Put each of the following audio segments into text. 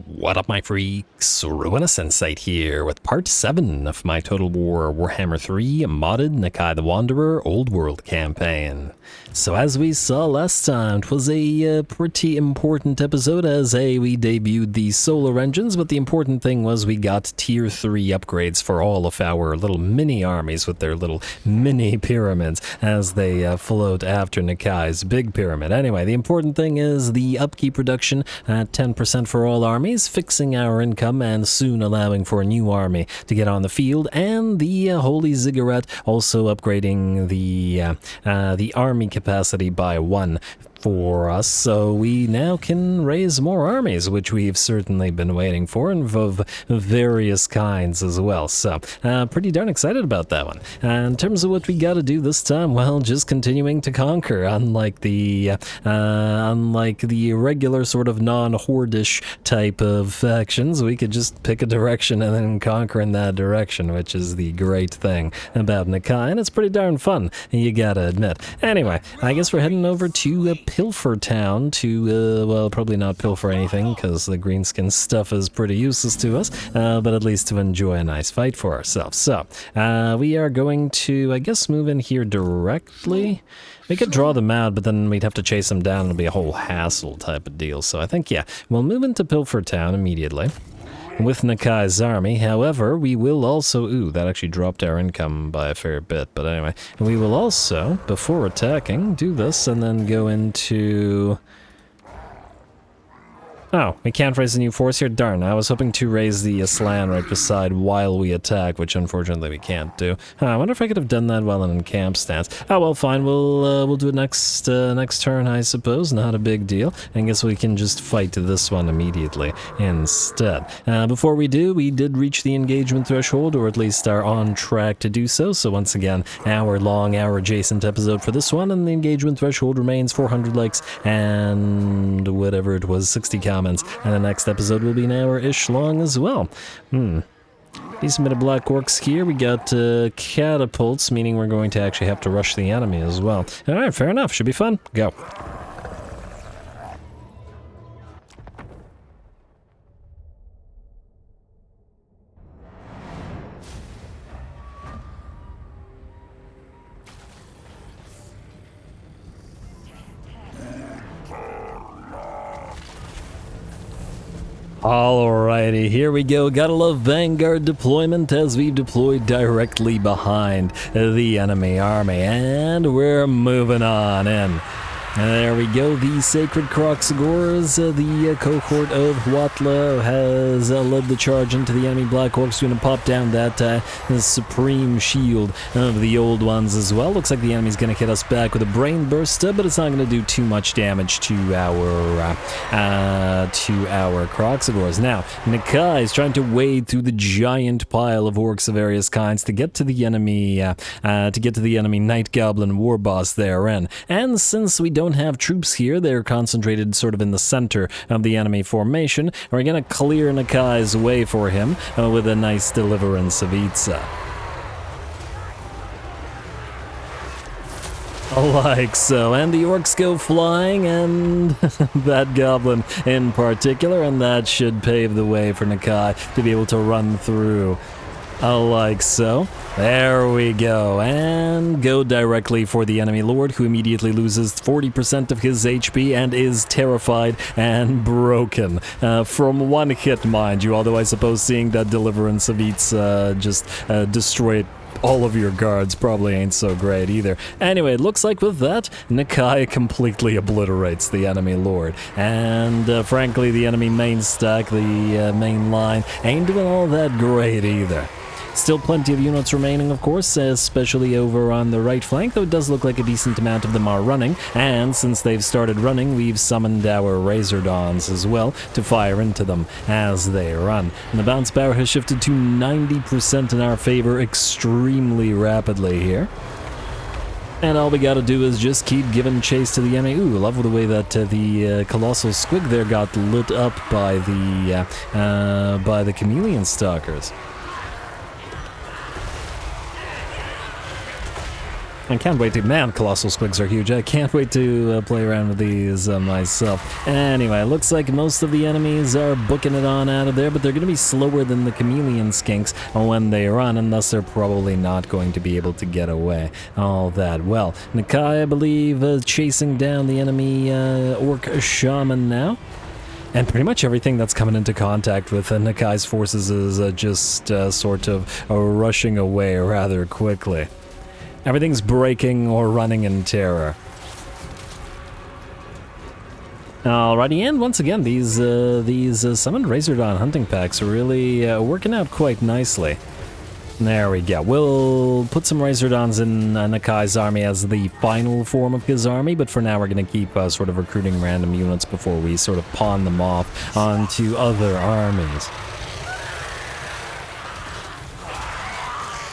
What up, my freaks? RuinusInsight here with part 7 of my Total War Warhammer 3 modded Nakai the Wanderer Old World campaign. So as we saw last time, it was a pretty important episode as we debuted the solar engines, but the important thing was we got tier 3 upgrades for all of our little mini armies with their little mini pyramids as they float after Nakai's big pyramid. Anyway, the important thing is the upkeep reduction at 10% for all armies, fixing our income and soon allowing for a new army to get on the field, and the Holy Ziggurat also upgrading the army capacity by 1 for us, so we now can raise more armies, which we've certainly been waiting for, and of various kinds as well. So, pretty darn excited about that one. In terms of what we got to do this time, well, just continuing to conquer. Unlike the regular sort of non-hordish type of factions, we could just pick a direction and then conquer in that direction, which is the great thing about Nakai, and it's pretty darn fun, you gotta admit. Anyway, I guess we're heading over to Pilfer town to, well, probably not pilfer anything, because the greenskin stuff is pretty useless to us, but at least to enjoy a nice fight for ourselves. So, we are going to, I guess, move in here directly. We could draw them out, but then we'd have to chase them down. It'll be a whole hassle type of deal. So I think, yeah, we'll move into Pilfer town immediately with Nakai's army. However, we will also... Ooh, that actually dropped our income by a fair bit. But anyway, we will also, before attacking, do this and then go into... Oh, we can't raise a new force here? Darn, I was hoping to raise the Aslan right beside while we attack, which unfortunately we can't do. I wonder if I could have done that while in camp stance. Oh, well, fine, we'll do it next turn, I suppose. Not a big deal. I guess we can just fight this one immediately instead. Before we do, we did reach the engagement threshold, or at least are on track to do so. So once again, hour-long, hour-adjacent episode for this one, and the engagement threshold remains 400 likes and whatever it was, 60 comments. And the next episode will be an hour-ish long as well. Decent bit of black orcs here. We got catapults, meaning we're going to actually have to rush the enemy as well. Alright, fair enough. Should be fun. Go. Alrighty, here we go. Gotta love Vanguard deployment as we've deployed directly behind the enemy army. And we're moving on in. And there we go, the Sacred Kroxigors, the cohort of Huatla has led the charge into the enemy Black Orcs. Going to pop down that supreme shield of the old ones as well. Looks like the enemy's going to hit us back with a Brain Burst, but it's not going to do too much damage to our Kroxigors. Now, Nakai is trying to wade through the giant pile of orcs of various kinds to get to the enemy, Night Goblin war boss therein. And since we don't have troops here, they're concentrated sort of in the center of the enemy formation. We're gonna clear Nakai's way for him with a nice deliverance of Itza. Like so, and the orcs go flying, and that goblin in particular, and that should pave the way for Nakai to be able to run through. Like so. There we go, and go directly for the enemy lord, who immediately loses 40% of his HP and is terrified and broken from one hit, mind you, although I suppose seeing that deliverance of Eats just destroy all of your guards probably ain't so great either. Anyway, it looks like with that, Nakai completely obliterates the enemy lord. And frankly, the enemy main stack, the main line, ain't doing all that great either. Still plenty of units remaining, of course, especially over on the right flank, though it does look like a decent amount of them are running, and since they've started running, we've summoned our Razor Dawns as well to fire into them as they run. And the bounce power has shifted to 90% in our favor extremely rapidly here. And all we gotta do is just keep giving chase to the enemy. Ooh, I love the way that the Colossal Squig there got lit up by the Chameleon Stalkers. I can't wait to, man, Colossal Squigs are huge. I can't wait to play around with these myself. Anyway, looks like most of the enemies are booking it on out of there, but they're going to be slower than the chameleon skinks when they run, and thus they're probably not going to be able to get away all that well. Nakai, I believe, chasing down the enemy orc shaman now. And pretty much everything that's coming into contact with Nakai's forces is just sort of rushing away rather quickly. Everything's breaking or running in terror. Alrighty, and once again, these summoned Razordon hunting packs are really working out quite nicely. There we go. We'll put some Razordons in Nakai's army as the final form of his army, but for now we're going to keep sort of recruiting random units before we sort of pawn them off onto other armies.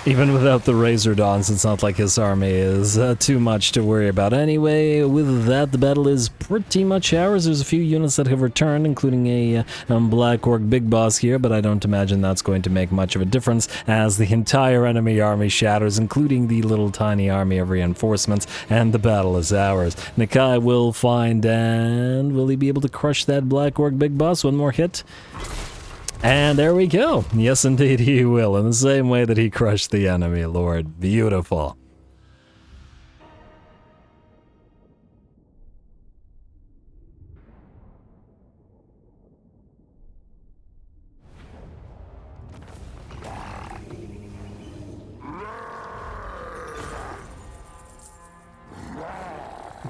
Even without the Razordons, it's not like his army is too much to worry about. Anyway, with that, the battle is pretty much ours. There's a few units that have returned, including a Black Orc Big Boss here, but I don't imagine that's going to make much of a difference as the entire enemy army shatters, including the little tiny army of reinforcements, and the battle is ours. Nakai will find, and will he be able to crush that Black Orc Big Boss? One more hit. And there we go. Yes, indeed he will, in the same way that he crushed the enemy lord. Beautiful.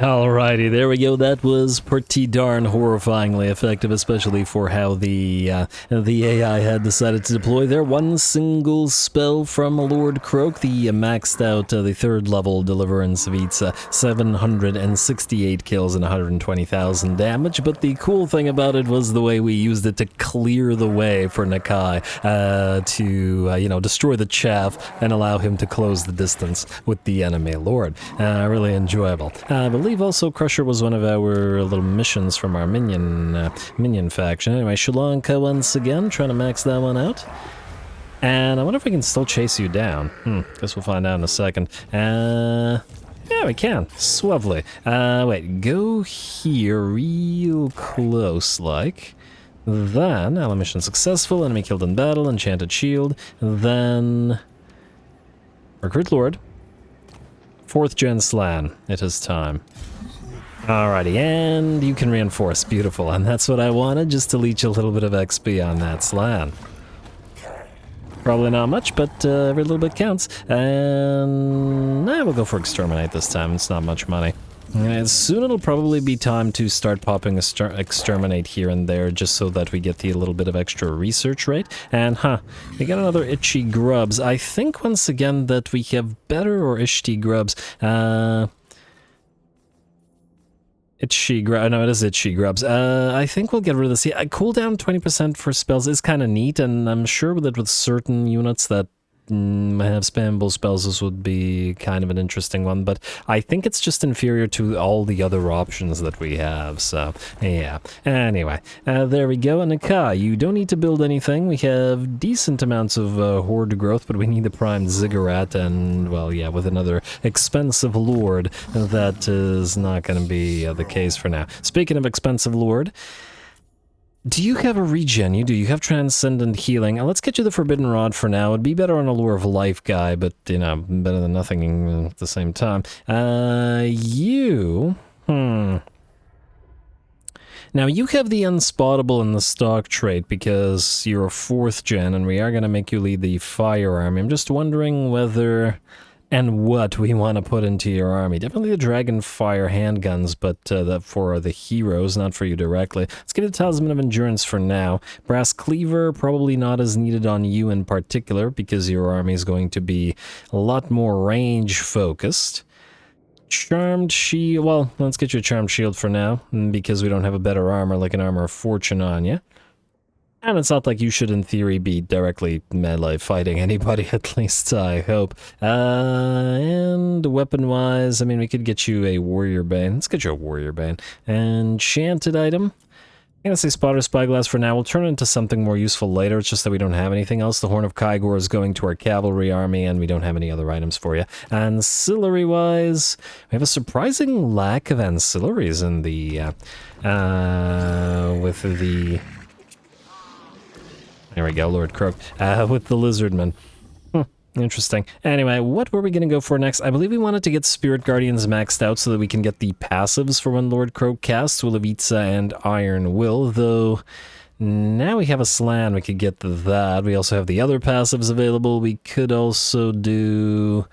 Alrighty, there we go. That was pretty darn horrifyingly effective, especially for how the AI had decided to deploy their one single spell from Lord Croak. The maxed out, the third level Deliverance of Eats 768 kills and 120,000 damage, but the cool thing about it was the way we used it to clear the way for Nakai to, destroy the chaff and allow him to close the distance with the enemy lord. Really enjoyable. I believe also Crusher was one of our little missions from our minion faction. Anyway, Sri Lanka once again, trying to max that one out. And I wonder if we can still chase you down. Guess we'll find out in a second. Yeah, we can. Swovely. Wait, go here real close, like. Then, ally mission successful, enemy killed in battle, enchanted shield. Then, recruit lord. 4th gen Slan, it is time. Alrighty, and you can reinforce, beautiful, and that's what I wanted, just to leech a little bit of XP on that Slan. Probably not much, but every little bit counts, and we'll go for Exterminate this time, it's not much money. Soon it'll probably be time to start popping Exterminate here and there, just so that we get the little bit of extra research rate. And we got another Itchy Grubs. I think once again that we have better, or Itchy Grubs. No, it is Itchy Grubs. I think we'll get rid of this. Yeah, cooldown 20% for spells is kind of neat, and I'm sure that with certain units that have spammable spells, this would be kind of an interesting one, but I think it's just inferior to all the other options that we have, so yeah. Anyway, there we go. And Nakai, you don't need to build anything. We have decent amounts of horde growth, but we need the primed ziggurat, and well, yeah, with another expensive lord, that is not going to be the case for now. Speaking of expensive lord, do you have a regen? You do. You have Transcendent Healing. Let's get you the Forbidden Rod for now. It'd be better on a Lure of Life guy, but, better than nothing at the same time. Now, you have the Unspottable in the stock trait because you're a 4th gen, and we are going to make you lead the Fire Army. I'm just wondering whether and what we want to put into your army. Definitely the Dragonfire handguns, but that for the heroes, not for you directly. Let's get a Talisman of Endurance for now. Brass Cleaver, probably not as needed on you in particular, because your army is going to be a lot more range-focused. Charmed Shield, well, let's get you a Charmed Shield for now, because we don't have a better armor, like an Armor of Fortune on you. And it's not like you should, in theory, be directly melee fighting anybody, at least I hope. And weapon-wise, I mean, we could get you a Warrior Bane. Let's get you a Warrior Bane. Enchanted item. I'm gonna say spotter spyglass for now. We'll turn it into something more useful later. It's just that we don't have anything else. The Horn of Kygor is going to our cavalry army, and we don't have any other items for you. Ancillary-wise, we have a surprising lack of ancillaries in the with the. There we go, Lord Croak. With the Lizardmen. Interesting. Anyway, what were we going to go for next? I believe we wanted to get Spirit Guardians maxed out so that we can get the passives for when Lord Croak casts, Willowitza and Iron Will, though now we have a Slan, we could get that. We also have the other passives available. We could also do...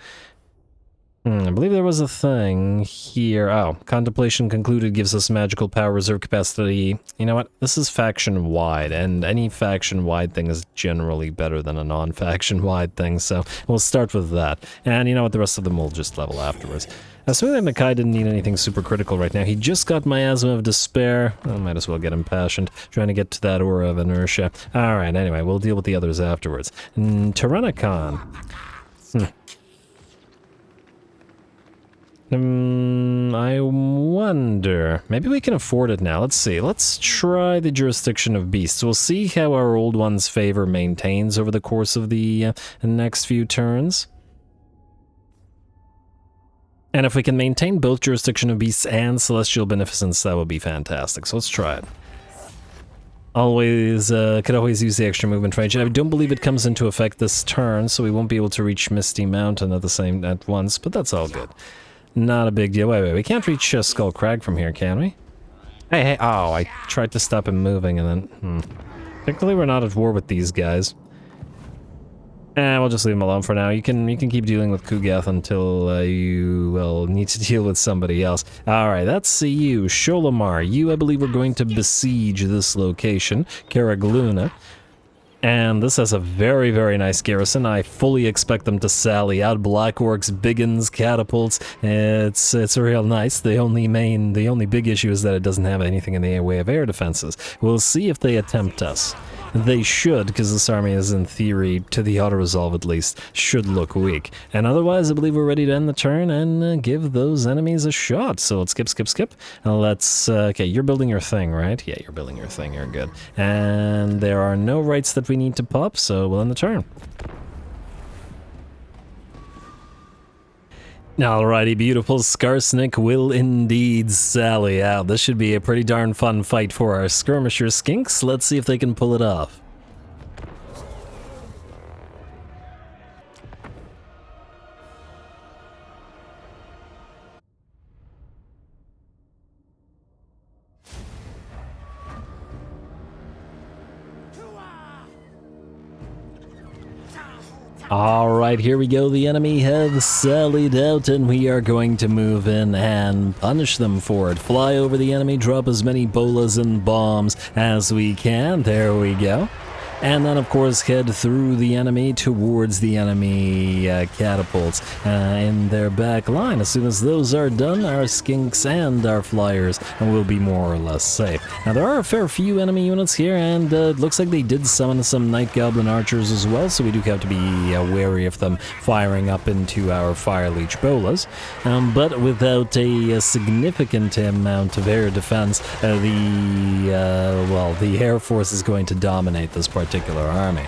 I believe there was a thing here. Oh, Contemplation Concluded gives us magical power reserve capacity. You know what? This is faction-wide, and any faction-wide thing is generally better than a non-faction-wide thing, so we'll start with that. And you know what? The rest of them will just level afterwards. Assuming that Nakai didn't need anything super critical right now. He just got Miasma of Despair. I might as well get Impassioned, trying to get to that Aura of Inertia. Alright, anyway, we'll deal with the others afterwards. Tyrannicon. I wonder... Maybe we can afford it now. Let's see. Let's try the Jurisdiction of Beasts. We'll see how our old one's favor maintains over the course of the next few turns. And if we can maintain both Jurisdiction of Beasts and Celestial Beneficence, that would be fantastic. So let's try it. Could always use the extra movement range. I don't believe it comes into effect this turn, so we won't be able to reach Misty Mountain at once, but that's all good. Not a big deal. Wait, we can't reach Skull Crag from here, can we? Hey, oh, I tried to stop him moving and then... Technically, we're not at war with these guys. We'll just leave him alone for now. You can keep dealing with Kugath until you, well, need to deal with somebody else. Alright, that's you, Sholomar. You, I believe, are going to besiege this location, Karag Lhune. And this has a very, very nice garrison. I fully expect them to sally out. Black Orcs, Biggins, Catapults. It's real nice. The only big issue is that it doesn't have anything in the way of air defenses. We'll see if they attempt us. They should, because this army is, in theory, to the auto-resolve at least, should look weak. And otherwise, I believe we're ready to end the turn and give those enemies a shot. So let's skip. Let's, okay, you're building your thing, right? Yeah, you're building your thing, you're good. And there are no rights that we need to pop, so we'll end the turn. Alrighty, beautiful. Skarsnik will indeed sally out. This should be a pretty darn fun fight for our skirmisher skinks. Let's see if they can pull it off. Alright, here we go. The enemy have sallied out, and we are going to move in and punish them for it. Fly over the enemy, drop as many bolas and bombs as we can. There we go. And then, of course, head through the enemy towards the enemy catapults in their back line. As soon as those are done, our skinks and our flyers will be more or less safe. Now, there are a fair few enemy units here, and it looks like they did summon some Night Goblin archers as well, so we do have to be wary of them firing up into our Fire Leech bolas. But without a significant amount of air defense, the Air Force is going to dominate this particular army.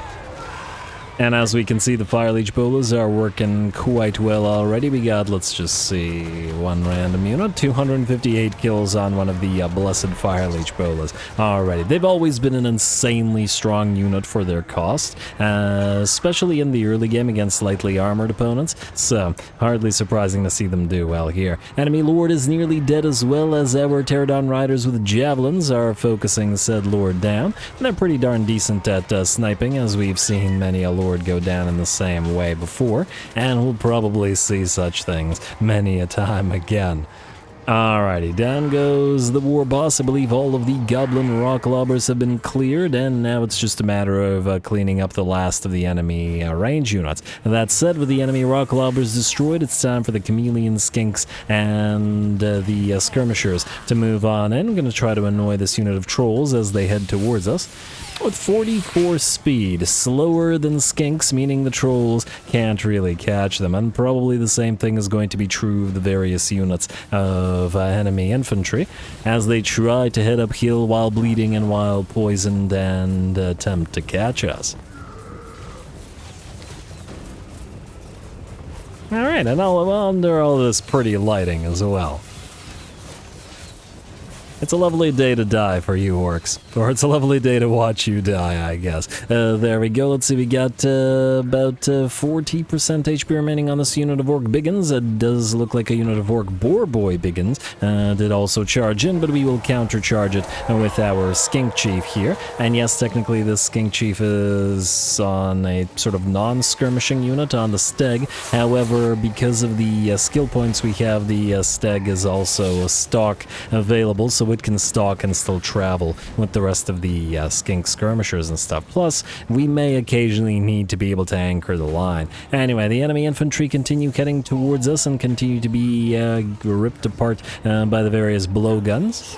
And as we can see, the Fire Leech bolas are working quite well already. We got, let's just see, one random unit, 258 kills on one of the Blessed Fire Leech bolas already. They've always been an insanely strong unit for their cost, especially in the early game against lightly armored opponents, so hardly surprising to see them do well here. Enemy Lord is nearly dead, as well as our Pterodon Riders with javelins are focusing said Lord down, and they're pretty darn decent at sniping, as we've seen many a Lord go down in the same way before, and we'll probably see such things many a time again. Alrighty, down goes the war boss. I believe all of the goblin rock lobbers have been cleared, and now it's just a matter of cleaning up the last of the enemy range units. That said, with the enemy rock lobbers destroyed, it's time for the chameleon skinks and the skirmishers to move on in. I'm going to try to annoy this unit of trolls as they head towards us. With 44 speed, slower than skinks, meaning the trolls can't really catch them, and probably the same thing is going to be true of the various units of of enemy infantry as they try to head uphill while bleeding and while poisoned and attempt to catch us. Alright, and under all this pretty lighting as well. It's a lovely day to die for you orcs. Or it's a lovely day to watch you die, I guess. There we go. Let's see, we got about 40% HP remaining on this unit of Orc Biggins. It does look like a unit of Orc Boar Boy Biggins. Did also charge in, but we will countercharge it with our Skink Chief here. And yes, technically this Skink Chief is on a sort of non-skirmishing unit on the Steg. However, because of the skill points we have, the Steg is also a stock available, so it can stalk and still travel with the rest of the skink skirmishers and stuff. Plus, we may occasionally need to be able to anchor the line. Anyway, the enemy infantry continue heading towards us and continue to be ripped apart by the various blowguns.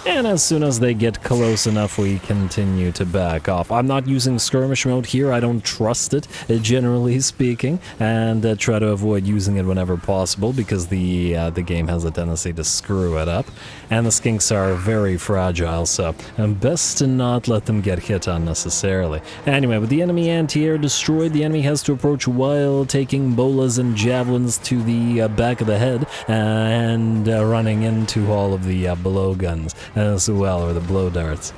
And as soon as they get close enough, we continue to back off. I'm not using skirmish mode here. I don't trust it, generally speaking, and try to avoid using it whenever possible because the game has a tendency to screw it up. And the skinks are very fragile, so best to not let them get hit unnecessarily. Anyway, with the enemy anti-air destroyed, the enemy has to approach while taking bolas and javelins to the back of the head and running into all of the blowguns as well, or the blow darts.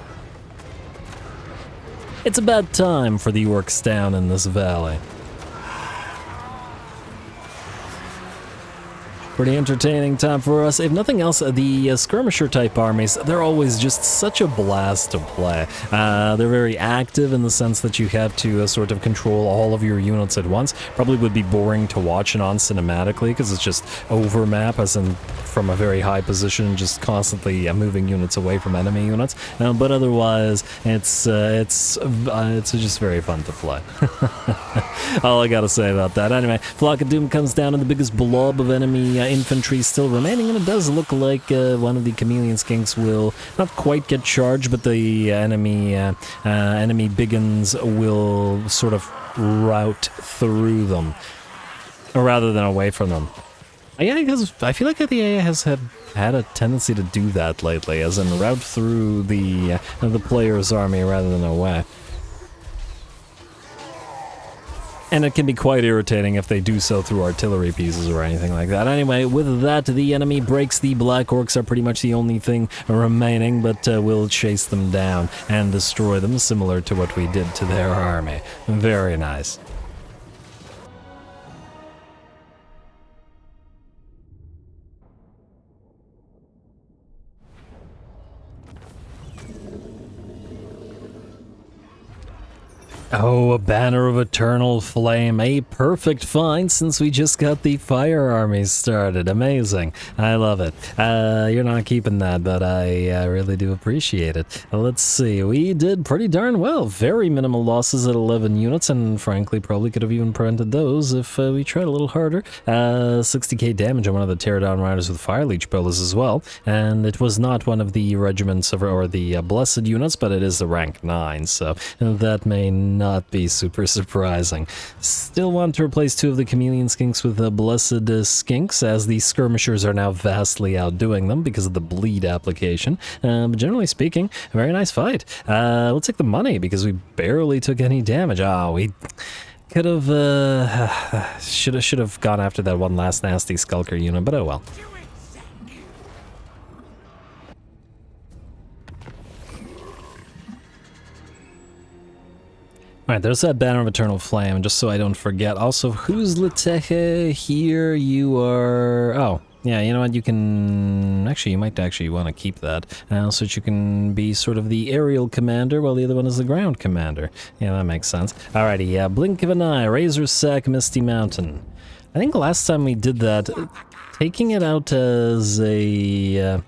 It's a bad time for the orcs down in this valley. Pretty entertaining time for us. If nothing else, the skirmisher type armies, they're always just such a blast to play. They're very active in the sense that you have to sort of control all of your units at once. Probably would be boring to watch and on cinematically because it's just overmap, as in from a very high position, just constantly moving units away from enemy units. But otherwise, it's just very fun to play. All I gotta say about that. Anyway, Flock of Doom comes down and the biggest blob of enemy infantry still remaining, and it does look like one of the chameleon skinks will not quite get charged, but the enemy biggins will sort of route through them rather than away from them. Yeah, because I feel like the AI has had a tendency to do that lately, as in route through the player's army rather than away. And it can be quite irritating if they do so through artillery pieces or anything like that. Anyway, with that, the enemy breaks. The Black Orcs are pretty much the only thing remaining, but we'll chase them down and destroy them, similar to what we did to their army. Very nice. Oh, a banner of eternal flame. A perfect find since we just got the fire armies started. Amazing. I love it. You're not keeping that, but I really do appreciate it. Let's see. We did pretty darn well. Very minimal losses at 11 units, and frankly, probably could have even prevented those if we tried a little harder. 60k damage on one of the Teardown Riders with Fire Leech bolas as well. And it was not one of the regiments or the Blessed units, but it is the rank 9, so that may not be super surprising. Still want to replace 2 of the chameleon skinks with the blessed skinks, as the skirmishers are now vastly outdoing them because of the bleed application. But generally speaking, a very nice fight. We'll take the money because we barely took any damage. We could have should have gone after that one last nasty skulker unit, but oh well. Alright, there's that banner of eternal flame, just so I don't forget. Also, who's Letehe here? You are... Oh, yeah, you know what, you can... Actually, you might actually want to keep that, so that you can be sort of the aerial commander, while the other one is the ground commander. Yeah, that makes sense. Alrighty, yeah, Blink of an Eye, Razor Sack, Misty Mountain. I think last time we did that, taking it out as a...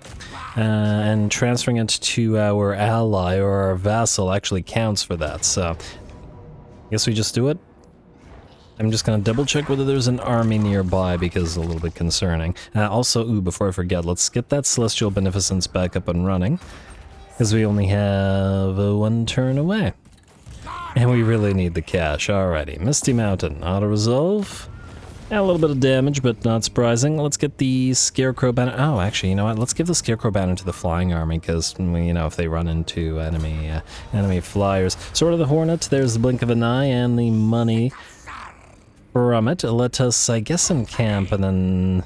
and transferring it to our ally or our vassal actually counts for that, so... Guess we just do it? I'm just gonna double check whether there's an army nearby because it's a little bit concerning. Also, before I forget, let's get that Celestial Beneficence back up and running, because we only have 1 turn away. And we really need the cash. Alrighty, Misty Mountain, auto-resolve. A little bit of damage, but not surprising. Let's get the Scarecrow banner. Oh, actually, you know what? Let's give the Scarecrow banner to the flying army, because, you know, if they run into enemy flyers. Sword of the Hornet, there's the blink of an eye and the money from it. Let us, I guess, encamp, and then...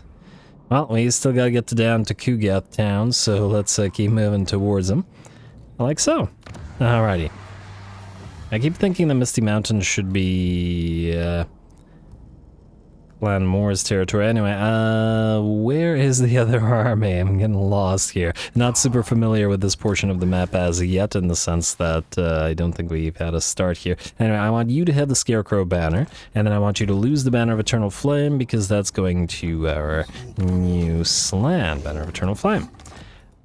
Well, we still gotta get down to Kugath town, so let's keep moving towards them. Like so. Alrighty. I keep thinking the Misty Mountains should be... Clan Moore's territory. Anyway, where is the other army? I'm getting lost here. Not super familiar with this portion of the map as yet, in the sense that I don't think we've had a start here. Anyway, I want you to have the Scarecrow banner, and then I want you to lose the Banner of Eternal Flame, because that's going to our new Slan, Banner of Eternal Flame.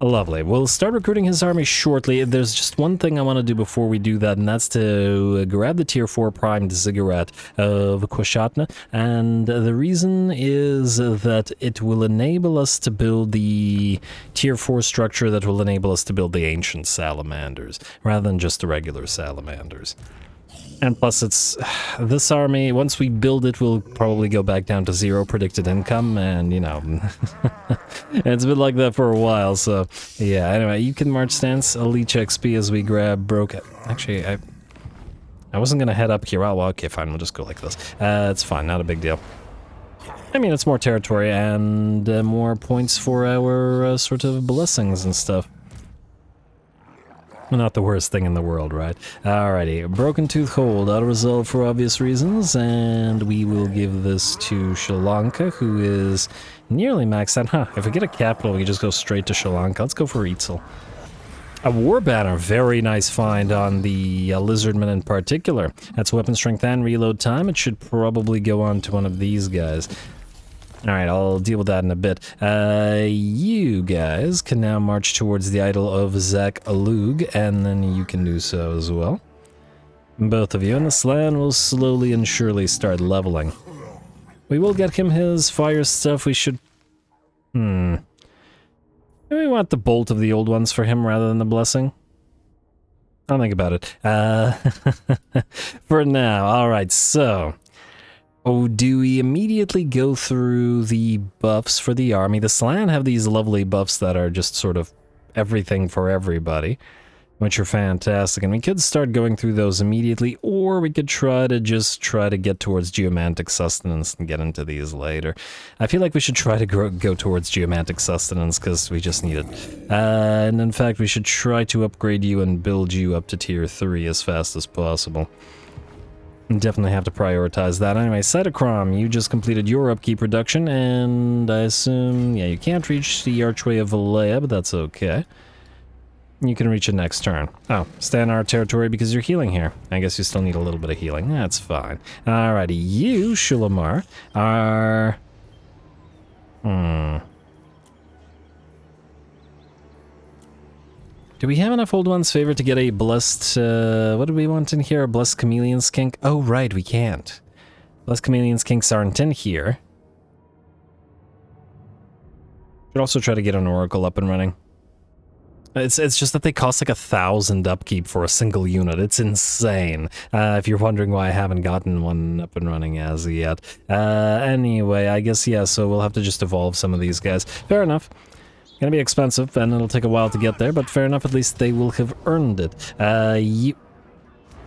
Lovely. We'll start recruiting his army shortly. There's just one thing I want to do before we do that, and that's to grab the Tier 4 primed ziggurat of Kwashatna, and the reason is that it will enable us to build the Tier 4 structure that will enable us to build the ancient salamanders, rather than just the regular salamanders. And plus, it's this army, once we build it, we'll probably go back down to 0 predicted income, and, you know, it's been like that for a while, so, yeah. Anyway, you can march stance, a leech XP as we grab broke. Actually, I wasn't gonna head up here. Well, okay, fine, we'll just go like this. It's fine, not a big deal. I mean, it's more territory and more points for our sort of blessings and stuff. Not the worst thing in the world, right? Alrighty, Broken Tooth Hold, auto-resolve for obvious reasons, and we will give this to Sri Lanka, who is nearly maxed out. Huh, if we get a capital, we can just go straight to Sri Lanka. Let's go for Eitzel. A War Banner, very nice find on the Lizardmen in particular. That's weapon strength and reload time. It should probably go on to one of these guys. Alright, I'll deal with that in a bit. You guys can now march towards the idol of Zach Alug, and then you can do so as well. Both of you, and the Slan will slowly and surely start leveling. We will get him his fire stuff. We should... Maybe we want the Bolt of the Old Ones for him rather than the Blessing. I'll think about it. For now, alright, so... Oh, do we immediately go through the buffs for the army? The Slan have these lovely buffs that are just sort of everything for everybody, which are fantastic, and we could start going through those immediately, or we could try to get towards Geomantic Sustenance and get into these later. I feel like we should try to go towards Geomantic Sustenance, because we just need it. And in fact, we should try to upgrade you and build you up to Tier 3 as fast as possible. Definitely have to prioritize that. Anyway, Cytochrome, you just completed your upkeep reduction, and I assume, yeah, you can't reach the Archway of Valea, but that's okay. You can reach it next turn. Oh, stay in our territory because you're healing here. I guess you still need a little bit of healing. That's fine. Alrighty, you, Shulamar, are... Do we have enough Old Ones Favor to get a Blessed, what do we want in here? A Blessed Chameleon Skink? Oh, right, we can't. Blessed Chameleon Skinks aren't in here. Should also try to get an Oracle up and running. It's just that they cost like 1,000 upkeep for a single unit. It's insane. If you're wondering why I haven't gotten one up and running as yet. Anyway, I guess, yeah, so we'll have to just evolve some of these guys. Fair enough. Gonna be expensive, and it'll take a while to get there, but fair enough, at least they will have earned it. You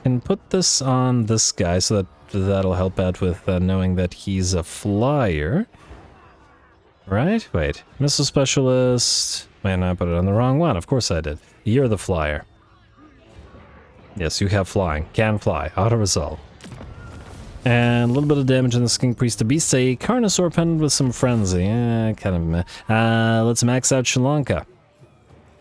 can put this on this guy, so that'll help out with knowing that he's a flyer. Right? Wait. Missile Specialist... Man, I put it on the wrong one. Of course I did. You're the flyer. Yes, you have flying. Can fly. Auto-resolve. And a little bit of damage on the Skink Priest to Beast. A Carnosaur pendant with some frenzy. Kind of meh. Let's max out Sri Lanka,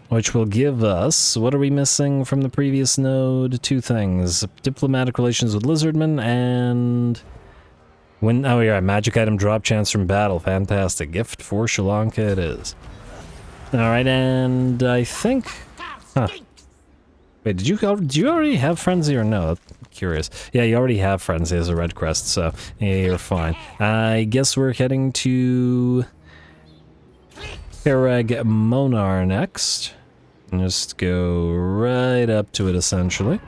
which will give us... What are we missing from the previous node? 2 things. Diplomatic relations with Lizardmen and... Oh yeah, magic item drop chance from battle. Fantastic. Gift for Sri Lanka it is. Alright, and I think... Huh. Wait, did you already have Frenzy or no? I'm curious. Yeah, you already have Frenzy as a red crest, so yeah, you're fine. I guess we're heading to Karag Mhonar next. And just go right up to it, essentially.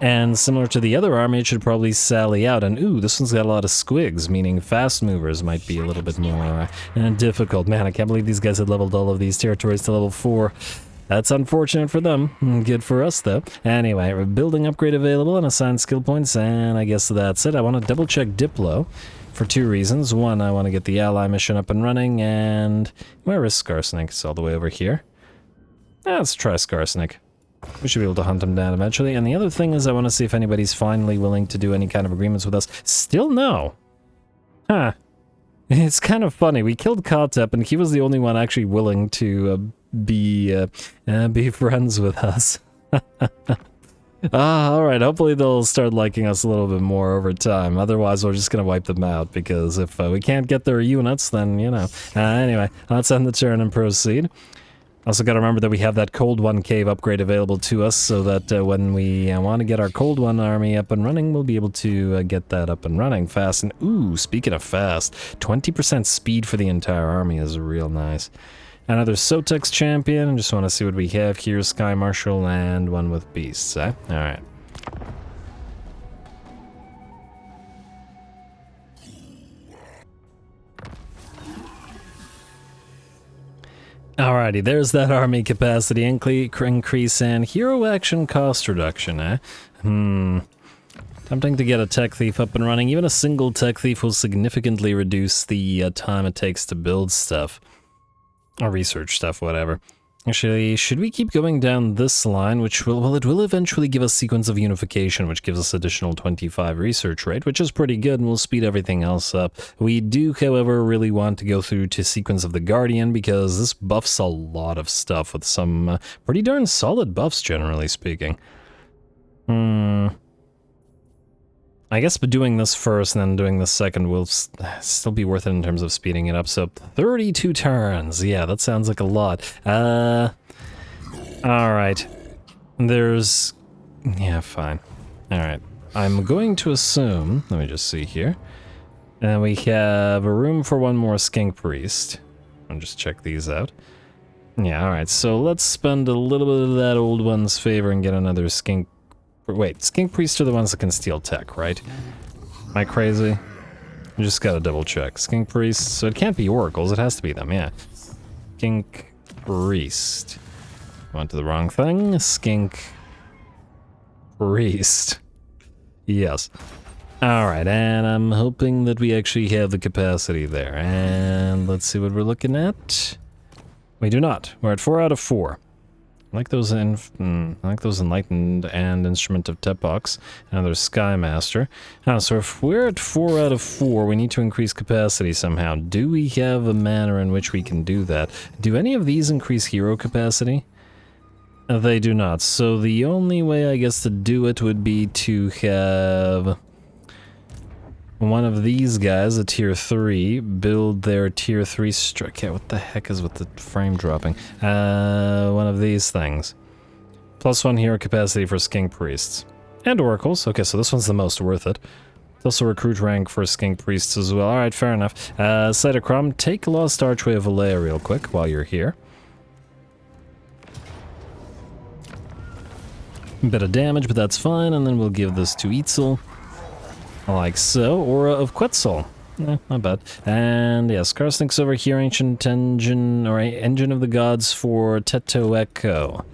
And similar to the other army, it should probably sally out. And ooh, this one's got a lot of squigs, meaning fast movers might be a little bit more difficult. Man, I can't believe these guys had leveled all of these territories to level 4. That's unfortunate for them. Good for us, though. Anyway, building upgrade available and assigned skill points, and I guess that's it. I want to double check Diplo for 2 reasons. One, I want to get the ally mission up and running, and where is Skarsnik? It's all the way over here. Let's try Skarsnik. We should be able to hunt him down eventually. And the other thing is I want to see if anybody's finally willing to do any kind of agreements with us. Still no. Huh. It's kind of funny. We killed Kotep, and he was the only one actually willing to be friends with us. Alright, hopefully they'll start liking us a little bit more over time. Otherwise, we're just gonna wipe them out, because if we can't get their units, then, you know. Anyway, let's end the turn and proceed. Also gotta remember that we have that Cold One cave upgrade available to us, so that when we want to get our Cold One army up and running, we'll be able to get that up and running fast. And ooh, speaking of fast, 20% speed for the entire army is real nice. Another Sotex champion, just want to see what we have here. Sky Marshal and one with beasts, eh? Alright. Alrighty, there's that army capacity increase and hero action cost reduction, eh? Tempting to get a tech thief up and running. Even a single tech thief will significantly reduce the time it takes to build stuff. Or research stuff, whatever. Actually, should we keep going down this line, which will, well, it will eventually give us Sequence of Unification, which gives us additional 25 research rate, which is pretty good, and will speed everything else up. We do, however, really want to go through to Sequence of the Guardian, because this buffs a lot of stuff with some pretty darn solid buffs, generally speaking. I guess doing this first and then doing the second will still be worth it in terms of speeding it up. So 32 turns. Yeah, that sounds like a lot. Alright. There's... yeah, fine. Alright. I'm going to assume... let me just see here. And we have a room for one more Skink Priest. I'll just check these out. Yeah, alright. So let's spend a little bit of that old one's favor and get another Skink... wait, Skink Priests are the ones that can steal tech, right? Am I crazy? I just gotta double check. Skink Priests, so it can't be Oracles, it has to be them, yeah. Skink Priest. Went to the wrong thing. Skink Priest. Yes. Alright, and I'm hoping that we actually have the capacity there. And let's see what we're looking at. We do not. We're at 4 out of 4. I like those Enlightened and Instrument of Tepox. Another Sky Master. So if we're at 4 out of 4, we need to increase capacity somehow. Do we have a manner in which we can do that? Do any of these increase hero capacity? They do not. So the only way, I guess, to do it would be to have one of these guys, a tier 3, build their tier 3 strike. Yeah, what the heck is with the frame dropping? One of these things. +1 hero capacity for Skink Priests. And Oracles. Okay, so this one's the most worth it. It's also recruit rank for Skink Priests as well. Alright, fair enough. Cytochrome, take Lost Archway of Alea real quick while you're here. Bit of damage, but that's fine, and then we'll give this to Eitzel. Like so. Aura of Quetzal. Not bad. And yes, Skarsnik's over here, Ancient Engine, or Engine of the Gods for Teto Echo.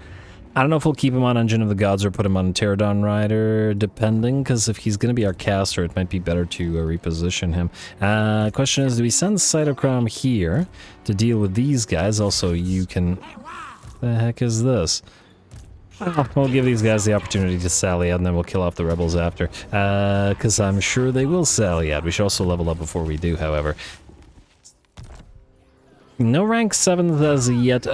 I don't know if we'll keep him on Engine of the Gods or put him on Pterodon Rider, depending, because if he's going to be our caster, it might be better to reposition him. Question is, do we send Cytochrome here to deal with these guys? Also, you can... what the heck is this? We'll give these guys the opportunity to sally out, and then we'll kill off the rebels after. Because I'm sure they will sally out. We should also level up before we do, however. No rank 7th as yet,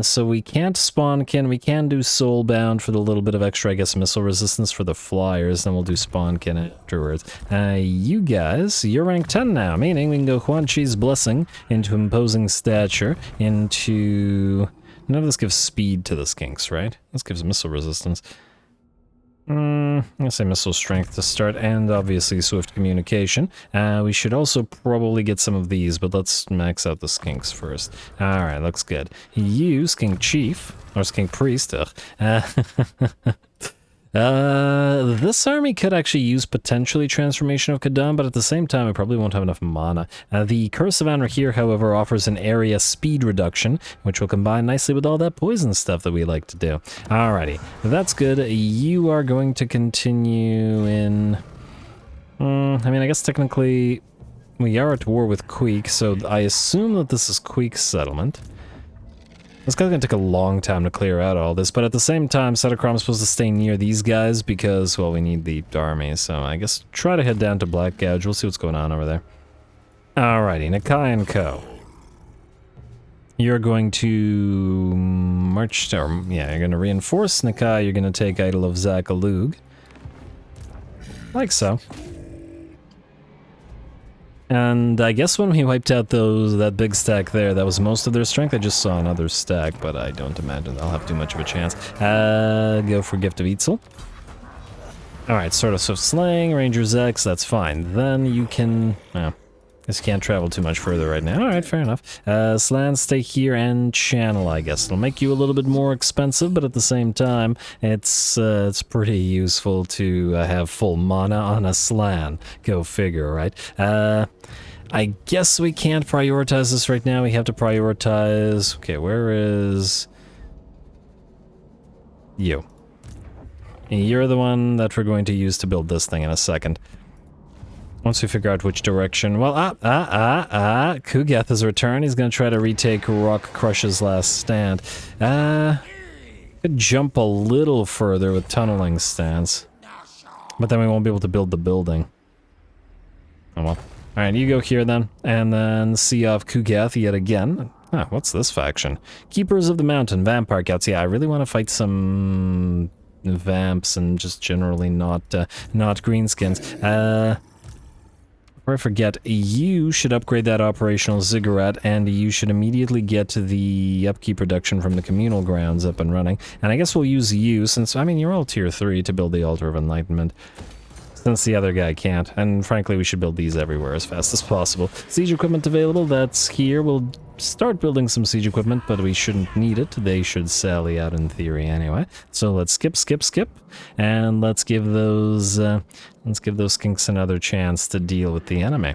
so we can't spawn kin. We can do soulbound for the little bit of extra, I guess, missile resistance for the flyers, then we'll do spawn kin afterwards. You guys, you're rank 10 now, meaning we can go Quan Chi's Blessing into Imposing Stature, into... none of this gives speed to the skinks, right? This gives missile resistance. I'm gonna say missile strength to start, and obviously swift communication. We should also probably get some of these, but let's max out the skinks first. Alright, looks good. You, Skink Chief, or Skink Priest, This army could actually use potentially Transformation of Kadam, but at the same time, it probably won't have enough mana. The Curse of Anra here, however, offers an area speed reduction, which will combine nicely with all that poison stuff that we like to do. Alrighty, that's good. You are going to continue in... I mean, I guess technically we are at war with Queek, so I assume that this is Queek's settlement. It's gonna take a long time to clear out all this, but at the same time, Setacrom's supposed to stay near these guys because, well, we need the army, so I guess try to head down to Blackgouge. We'll see what's going on over there. Alrighty, Nakai and Co. You're going to march, or yeah, you're gonna reinforce Nakai, you're gonna take Idol of Zakalug. Like so. And I guess when we wiped out that big stack there, that was most of their strength. I just saw another stack, but I don't imagine they'll have too much of a chance. Go for Gift of Eitzel. Alright, Sword of Swift Slaying, Ranger's X, that's fine. Then you can... well, I guess you can't travel too much further right now. Alright, fair enough. Slan, stay here and channel, I guess. It'll make you a little bit more expensive, but at the same time, it's pretty useful to have full mana on a Slan. Go figure, right? I guess we can't prioritize this right now. We have to prioritize... okay, where is... you? You're the one that we're going to use to build this thing in a second. Once we figure out which direction... well, Kugath has returned. He's going to try to retake Rock Crush's last stand. Could jump a little further with tunneling stance. But then we won't be able to build the building. Oh well. Alright, you go here then. And then see off Kugath yet again. Ah, what's this faction? Keepers of the Mountain, Vampire Scouts. Yeah, I really want to fight some... vamps and just generally not greenskins. Before I forget, you should upgrade that operational ziggurat, and you should immediately get to the upkeep reduction from the communal grounds up and running. And I guess we'll use you, since, I mean, you're all tier 3 to build the Altar of Enlightenment. Since the other guy can't. And frankly, we should build these everywhere as fast as possible. Siege equipment available, that's here. We'll start building some siege equipment, but we shouldn't need it. They should sally out in theory anyway. So let's skip, and let's give those skinks another chance to deal with the enemy.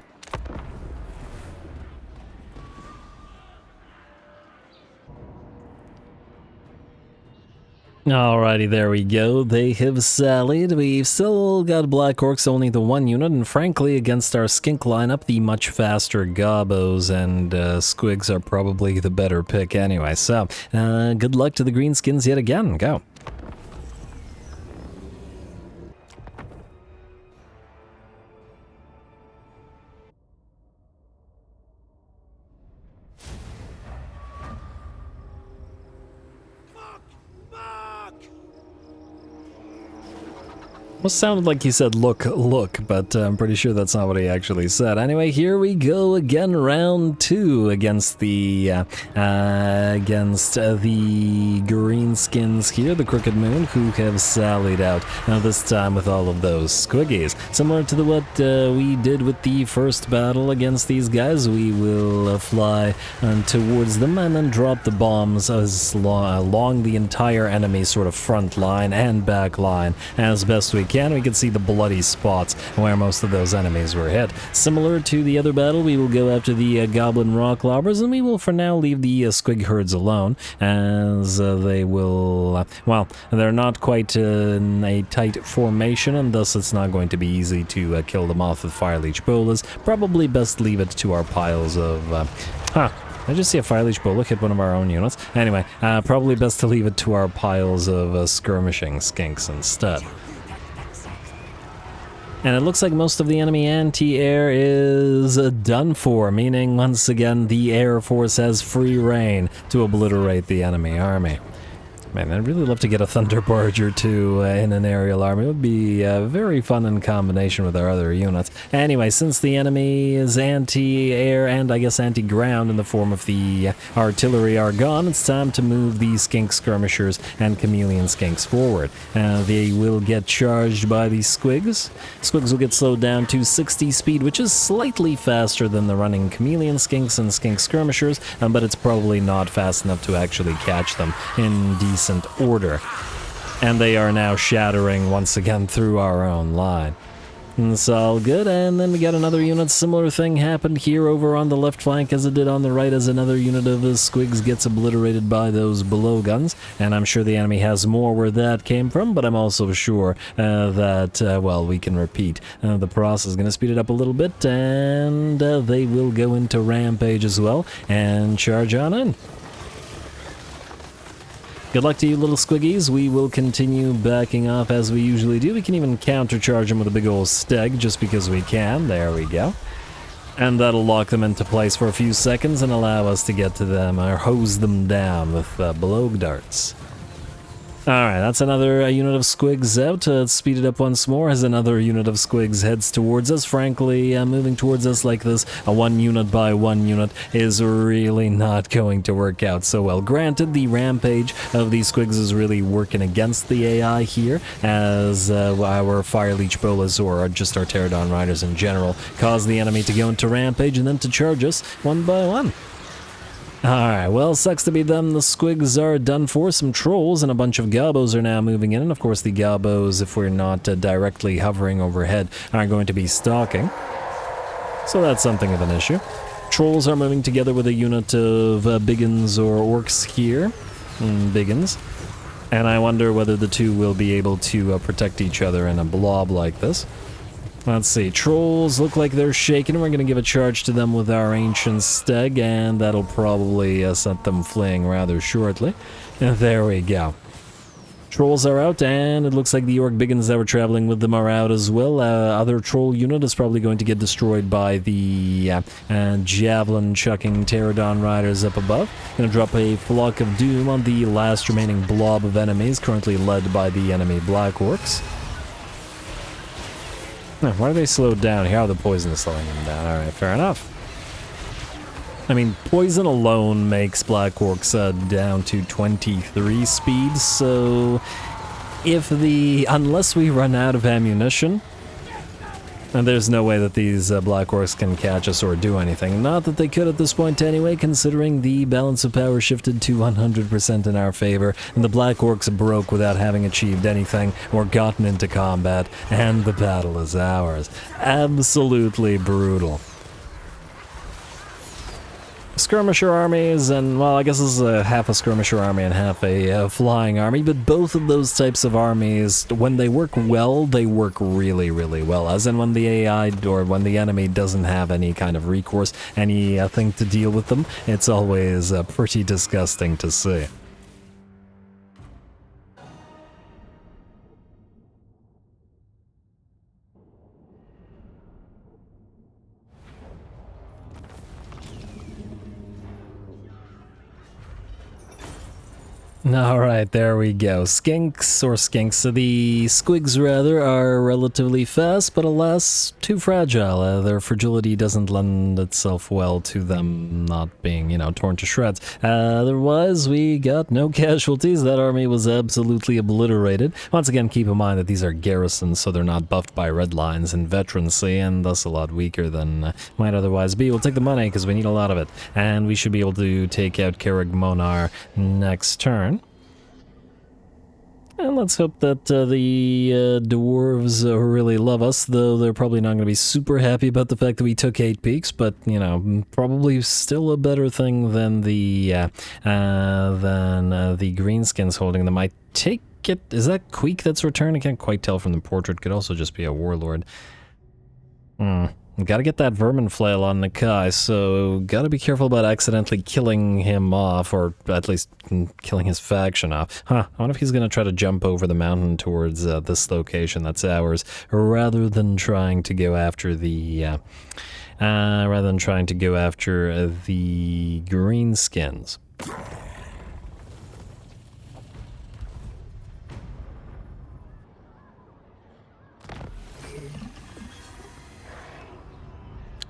Alrighty, there we go. They have sallied. We've still got Black Orcs, only the one unit, and frankly, against our skink lineup, the much faster Gobos and Squigs are probably the better pick anyway. So, good luck to the Greenskins yet again. Go. Almost sounded like he said look, but I'm pretty sure that's not what he actually said. Anyway, here we go again, round 2 against the greenskins here, the Crooked Moon, who have sallied out. Now this time with all of those squiggies. Similar to what we did with the first battle against these guys, we will fly towards them and then drop the bombs along the entire enemy sort of front line and back line as best we can. We can see the bloody spots where most of those enemies were hit. Similar to the other battle, we will go after the Goblin Rock Lobbers, and we will for now leave the Squig Herds alone, as they will, well, they're not quite in a tight formation, and thus it's not going to be easy to kill them off with Fireleech Bolas. Probably best leave it to our piles of, I just see a Fireleech Bola hit one of our own units. Anyway, probably best to leave it to our piles of skirmishing skinks instead. And it looks like most of the enemy anti-air is done for, meaning once again the Air Force has free reign to obliterate the enemy army. Man, I'd really love to get a Thunder Barge or two in an aerial army. It would be very fun in combination with our other units. Anyway, since the enemy is anti-air and I guess anti-ground in the form of the artillery are gone, it's time to move the skink skirmishers and chameleon skinks forward. They will get charged by the squigs. Squigs will get slowed down to 60 speed, which is slightly faster than the running chameleon skinks and skink skirmishers, but it's probably not fast enough to actually catch them in decent order. And they are now shattering once again through our own line. It's all good, and then we got another unit. Similar thing happened here over on the left flank as it did on the right, as another unit of squigs gets obliterated by those blowguns. And I'm sure the enemy has more where that came from, but I'm also sure that, well, we can repeat. The process is going to speed it up a little bit, and they will go into rampage as well and charge on in. Good luck to you, little squiggies. We will continue backing off as we usually do. We can even countercharge them with a big old steg just because we can. There we go. And that'll lock them into place for a few seconds and allow us to get to them or hose them down with blow darts. Alright, that's another unit of squigs out. Let's speed it up once more as another unit of squigs heads towards us. Frankly, moving towards us like this, a one unit by one unit, is really not going to work out so well. Granted, the rampage of these squigs is really working against the AI here, as our Fire Leech Bolas, or just our Pterodon Riders in general, cause the enemy to go into rampage and then to charge us one by one. Alright, well, sucks to be them. The squigs are done for. Some trolls and a bunch of gobos are now moving in. And of course, the gobos, if we're not directly hovering overhead, are going to be stalking. So that's something of an issue. Trolls are moving together with a unit of biggins or orcs here. Biggins. And I wonder whether the two will be able to protect each other in a blob like this. Let's see, trolls look like they're shaking. We're going to give a charge to them with our ancient steg, and that'll probably send them fleeing rather shortly. And there we go. Trolls are out, and it looks like the orc biggins that were traveling with them are out as well. Other troll unit is probably going to get destroyed by the javelin-chucking Pterodon Riders up above. Gonna drop a Flock of Doom on the last remaining blob of enemies, currently led by the enemy Black Orcs. Why are they slowed down? How are the poison slowing them down? Alright, fair enough. I mean, poison alone makes Black Orcs down to 23 speed, so unless we run out of ammunition, and there's no way that these Black Orcs can catch us or do anything. Not that they could at this point anyway, considering the balance of power shifted to 100% in our favor, and the Black Orcs broke without having achieved anything or gotten into combat, and the battle is ours. Absolutely brutal. Skirmisher armies, and well, I guess this is half a skirmisher army and half a flying army, but both of those types of armies, when they work well, they work really, really well. As in when the AI or when the enemy doesn't have any kind of recourse, anything to deal with them, it's always pretty disgusting to see. Alright, there we go. Skinks, so the squigs rather, are relatively fast, but alas, too fragile. Their fragility doesn't lend itself well to them not being, torn to shreds. Otherwise, we got no casualties. That army was absolutely obliterated. Once again, keep in mind that these are garrisons, so they're not buffed by red lines and veterancy, and thus a lot weaker than might otherwise be. We'll take the money, because we need a lot of it, and we should be able to take out Karag Mhonar next turn. And let's hope that the dwarves really love us, though they're probably not going to be super happy about the fact that we took 8 peaks, but, probably still a better thing than the greenskins holding them. I take it, is that Queek that's returned? I can't quite tell from the portrait, could also just be a warlord. Gotta get that vermin flail on Nakai, so gotta be careful about accidentally killing him off, or at least killing his faction off. I wonder if he's gonna try to jump over the mountain towards this location that's ours, rather than trying to go after the greenskins.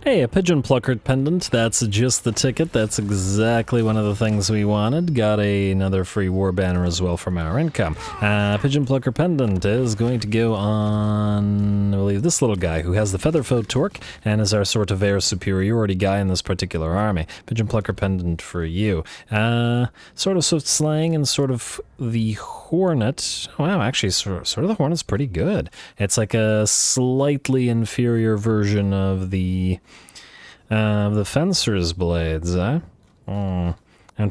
Hey, a pigeon plucker pendant. That's just the ticket. That's exactly one of the things we wanted. Got another free war banner as well from our income. Pigeon plucker pendant is going to go on, I believe, this little guy who has the featherfoe torque and is our sort of air superiority guy in this particular army. Pigeon plucker pendant for you. Sort of swift slaying and sort of the hornet. Wow, actually, sort of the hornet's pretty good. It's like a slightly inferior version of the fencer's blades, eh? And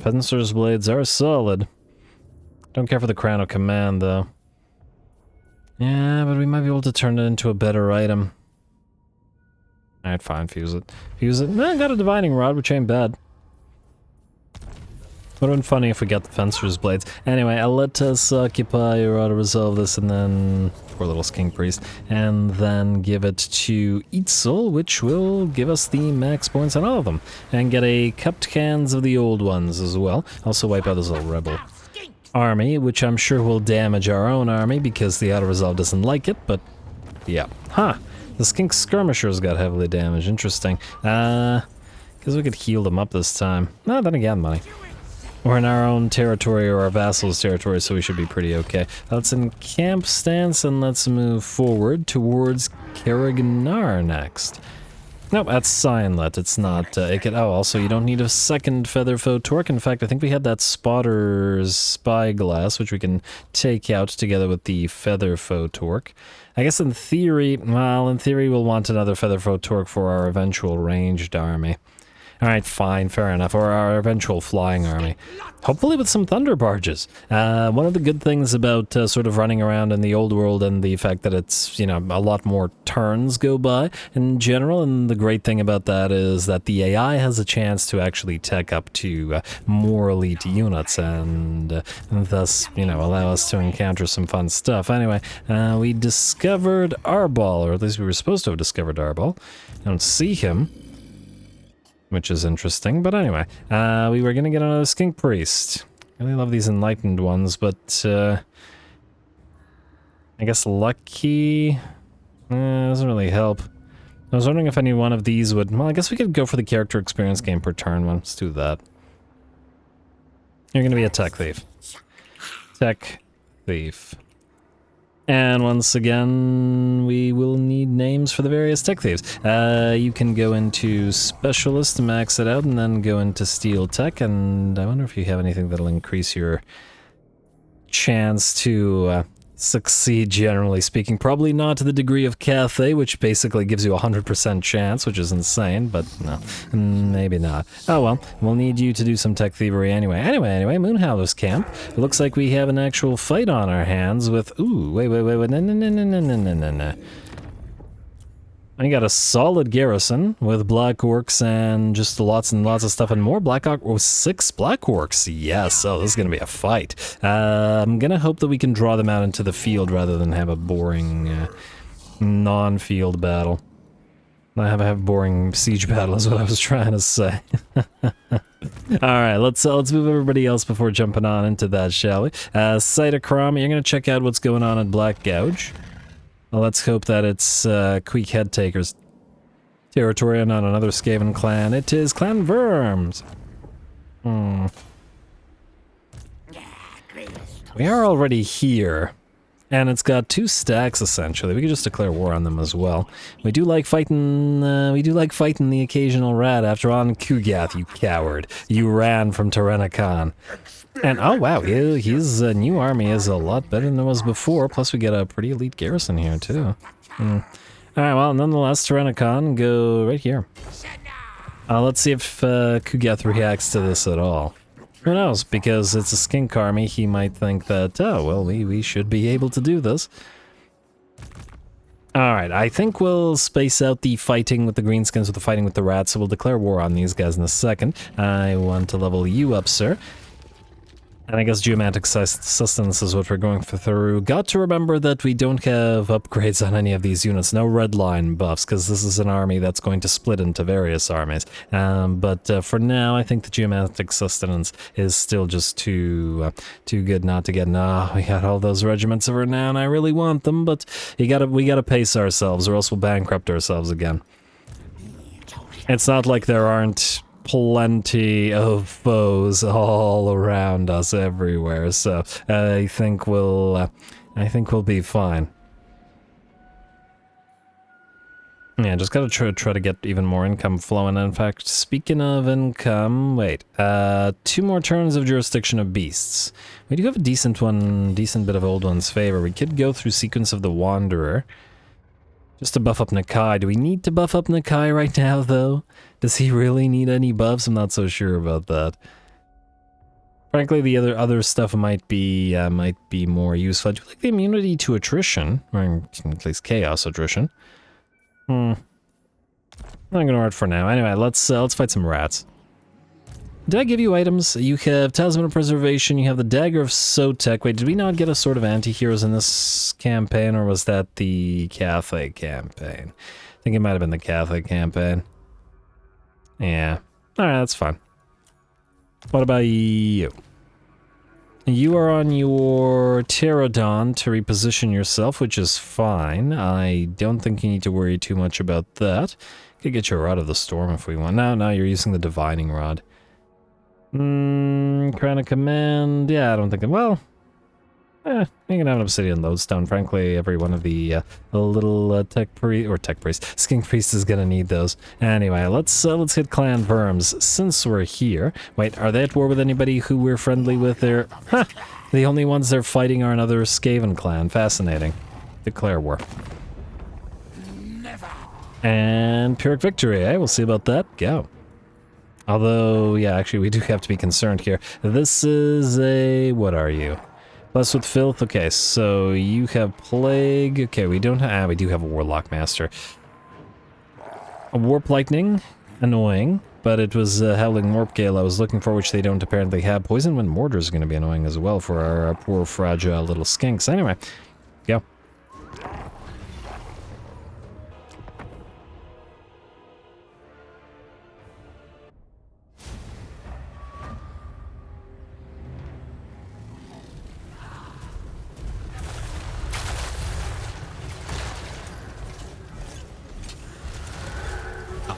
fencer's blades are solid. Don't care for the crown of command, though. Yeah, but we might be able to turn it into a better item. Alright, fine, fuse it. Fuse it. I got a divining rod, which ain't bad. Would have been funny if we got the fencer's blades. Anyway, I'll let us occupy or auto-resolve this and then... Poor little skink priest. And then give it to Itzel, which will give us the max points on all of them. And get a cupped cans of the old ones as well. Also wipe out this little rebel army, which I'm sure will damage our own army because the auto-resolve doesn't like it, but... Yeah. Huh. The skink skirmishers got heavily damaged. Interesting. Because we could heal them up this time. No, then again, money. We're in our own territory or our vassal's territory, so we should be pretty okay. Let's encamp stance and let's move forward towards Karag next. Nope, that's Cyanlet. It's not... also, you don't need a second featherfoe torque. In fact, I think we had that spotter's spyglass, which we can take out together with the featherfoe torque. I guess in theory, we'll want another featherfoe torque for our eventual ranged army. Alright, fine, fair enough. Or our eventual flying army. Hopefully with some thunder barges. One of the good things about sort of running around in the old world and the fact that it's, you know, a lot more turns go by in general, and the great thing about that is that the AI has a chance to actually tech up to more elite units and thus, you know, allow us to encounter some fun stuff. Anyway, we discovered Arbol, or at least we were supposed to have discovered Arbol. I don't see him, which is interesting, but anyway, we were gonna get another skink priest. I really love these enlightened ones, but I guess lucky doesn't really help. I was wondering if any one of these would... Well, I guess we could go for the character experience gain per turn one. Let's do that. You're gonna be a tech thief. Tech thief. And once again, we will need names for the various tech thieves. You can go into Specialist, max it out, and then go into Steel Tech, and I wonder if you have anything that'll increase your chance to succeed, generally speaking. Probably not to the degree of Cathay, which basically gives you a 100% chance, which is insane, but no, maybe not. Oh well, we'll need you to do some tech thievery anyway. Anyway, Moonhowler's camp. It looks like we have an actual fight on our hands with... Ooh, wait, no. I got a solid garrison with black orcs and just lots and lots of stuff and more black orcs. Oh, 6 black orcs. Yes, oh, this is gonna be a fight. I'm gonna hope that we can draw them out into the field rather than have a boring non-field battle. I have a boring siege battle is what I was trying to say. Alright, let's move everybody else before jumping on into that, shall we? Cytochrome, you're gonna check out what's going on at Blackgouge. Well, let's hope that it's Queek Headtaker's territory and not another Skaven clan. It is Clan Verms. We are already here, and it's got 2 stacks essentially. We could just declare war on them as well. We do like fighting. The occasional rat. After all, Kugath, you coward, you ran from Tyrannicon. And oh wow, his new army is a lot better than it was before, plus we get a pretty elite garrison here too. Alright, well, nonetheless, Tyrannicon, go right here. Let's see if Kugath reacts to this at all. Who knows, because it's a skink army, he might think that, oh, well, we should be able to do this. Alright, I think we'll space out the fighting with the greenskins with the fighting with the rats, so we'll declare war on these guys in a second. I want to level you up, sir. And I guess geomantic sustenance is what we're going through. Got to remember that we don't have upgrades on any of these units. No red line buffs, because this is an army that's going to split into various armies. But for now, I think the geomantic sustenance is still just too good not to get. Nah, we got all those regiments of renown. I really want them, but we gotta pace ourselves, or else we'll bankrupt ourselves again. It's not like there aren't plenty of foes all around us everywhere, so I think we'll be fine. Yeah, just gotta try to get even more income flowing. In fact, speaking of income, wait, 2 more turns of Jurisdiction of Beasts. We do have a decent bit of Old One's favor. We could go through Sequence of the Wanderer, just to buff up Nakai. Do we need to buff up Nakai right now, though? Does he really need any buffs? I'm not so sure about that. Frankly, the other stuff might be more useful. I do like the immunity to attrition, or at least chaos attrition. I'm gonna ignore it for now. Anyway, let's fight some rats. Did I give you items? You have Talisman of Preservation, you have the Dagger of Sotek. Wait, did we not get a sort of anti-heroes in this campaign, or was that the Catholic campaign? I think it might have been the Catholic campaign. Yeah. Alright, that's fine. What about you? You are on your Pterodon to reposition yourself, which is fine. I don't think you need to worry too much about that. Could get your Rod of the Storm if we want. No, you're using the Divining Rod. Crown of Command. Yeah, I don't think... Well... you can have an Obsidian Lodestone. Frankly, every one of the little Tech Priest, Skink Priest is gonna need those. Anyway, let's hit Clan Verms since we're here. Wait, are they at war with anybody who we're friendly with there? Huh! The only ones they're fighting are another Skaven clan. Fascinating. Declare war. Never. And Pyrrhic victory, eh? We'll see about that. Go. Although, yeah, actually, we do have to be concerned here. This is a... What are you? Plus with filth, okay, so you have plague. Okay, we don't have, we do have a warlock master. A warp lightning, annoying, but it was howling warp gale I was looking for, which they don't apparently have. Poison wind mortar is going to be annoying as well for our poor fragile little skinks. Anyway, go.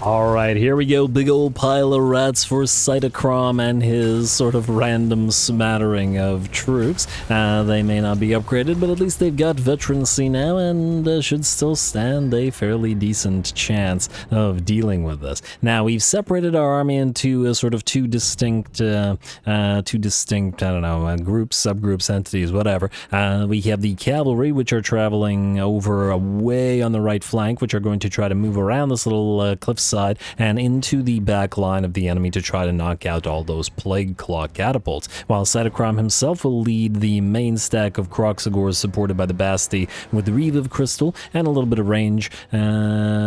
Alright, here we go. Big old pile of rats for Cytocrom and his sort of random smattering of troops. They may not be upgraded, but at least they've got veterancy now and should still stand a fairly decent chance of dealing with this. Now, we've separated our army into sort of two distinct, I don't know, groups, subgroups, entities, whatever. We have the cavalry, which are traveling over away on the right flank, which are going to try to move around this little cliffside and into the back line of the enemy to try to knock out all those Plague Claw catapults, while Cytocrom himself will lead the main stack of Croxagors supported by the Basti with the Reeve of Crystal and a little bit of range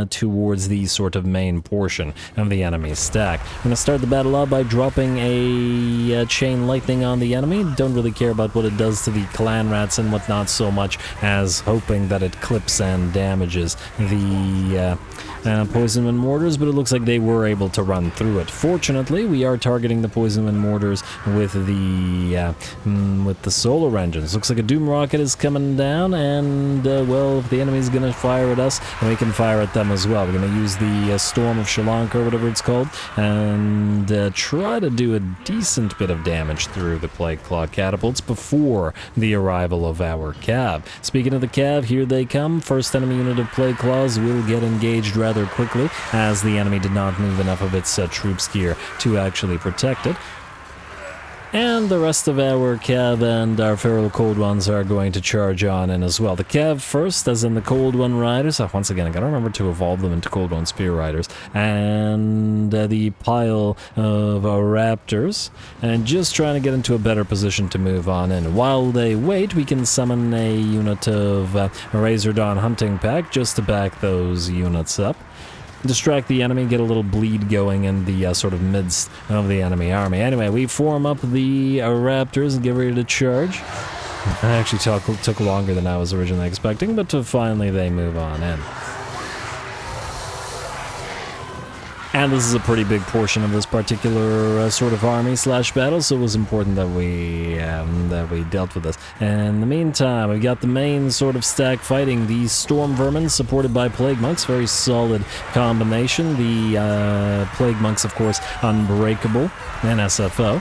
towards the sort of main portion of the enemy's stack. I'm going to start the battle off by dropping a Chain Lightning on the enemy. Don't really care about what it does to the clan rats and whatnot so much as hoping that it clips and damages the Poison Wind Mortars, but it looks like they were able to run through it. Fortunately, we are targeting the Poison Wind Mortars with the Solar Engines. Looks like a Doom Rocket is coming down, and, well, if the enemy's gonna fire at us, then we can fire at them as well. We're gonna use the Storm of Sri Lanka, or whatever it's called, and try to do a decent bit of damage through the Plague Claw catapults before the arrival of our Cav. Speaking of the Cav, here they come. First enemy unit of Plague Claws will get engaged rather quickly, as the enemy did not move enough of its troops gear to actually protect it. And the rest of our Cav and our Feral Cold Ones are going to charge on in as well. The Cav first, as in the Cold One Riders. Once again, I gotta remember to evolve them into Cold One Spear Riders. And the pile of Raptors. And just trying to get into a better position to move on in. While they wait, we can summon a unit of Razor Dawn Hunting Pack just to back those units up. Distract the enemy, get a little bleed going in the sort of midst of the enemy army. Anyway, we form up the Raptors and get ready to charge. It actually took longer than I was originally expecting, but finally they move on in. And this is a pretty big portion of this particular sort of army slash battle, so it was important that we dealt with this. And in the meantime, we got the main sort of stack fighting the Storm Vermin, supported by Plague Monks. Very solid combination. The Plague Monks, of course, unbreakable and SFO.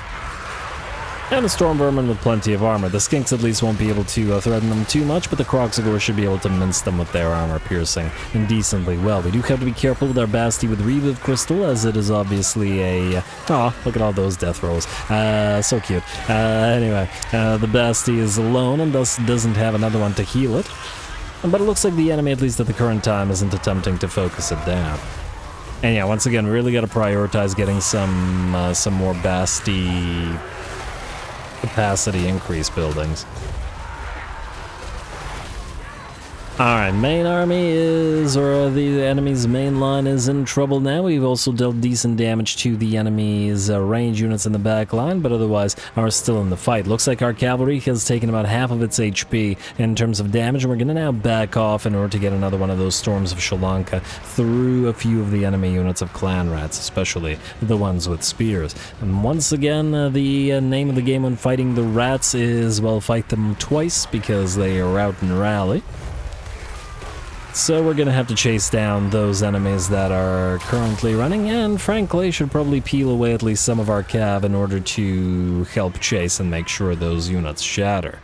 And the Storm Vermin with plenty of armor. The Skinks at least won't be able to threaten them too much, but the Kroxigor should be able to mince them with their armor piercing decently well. We do have to be careful with our Basti with Reviv Crystal, as it is obviously a... Aw, look at all those death rolls. So cute. Anyway, the Basti is alone and thus doesn't have another one to heal it. But it looks like the enemy, at least at the current time, isn't attempting to focus it down. And yeah, once again, we really got to prioritize getting some more Basti... capacity increase buildings. Alright, main army is, or the enemy's main line is in trouble now. We've also dealt decent damage to the enemy's range units in the back line, but otherwise are still in the fight. Looks like our cavalry has taken about half of its HP in terms of damage, and we're going to now back off in order to get another one of those Storms of Sri Lanka through a few of the enemy units of Clan Rats, especially the ones with spears. And once again, the name of the game when fighting the rats is, well, fight them twice because they are out and rally. So we're going to have to chase down those enemies that are currently running, and frankly should probably peel away at least some of our cav in order to help chase and make sure those units shatter.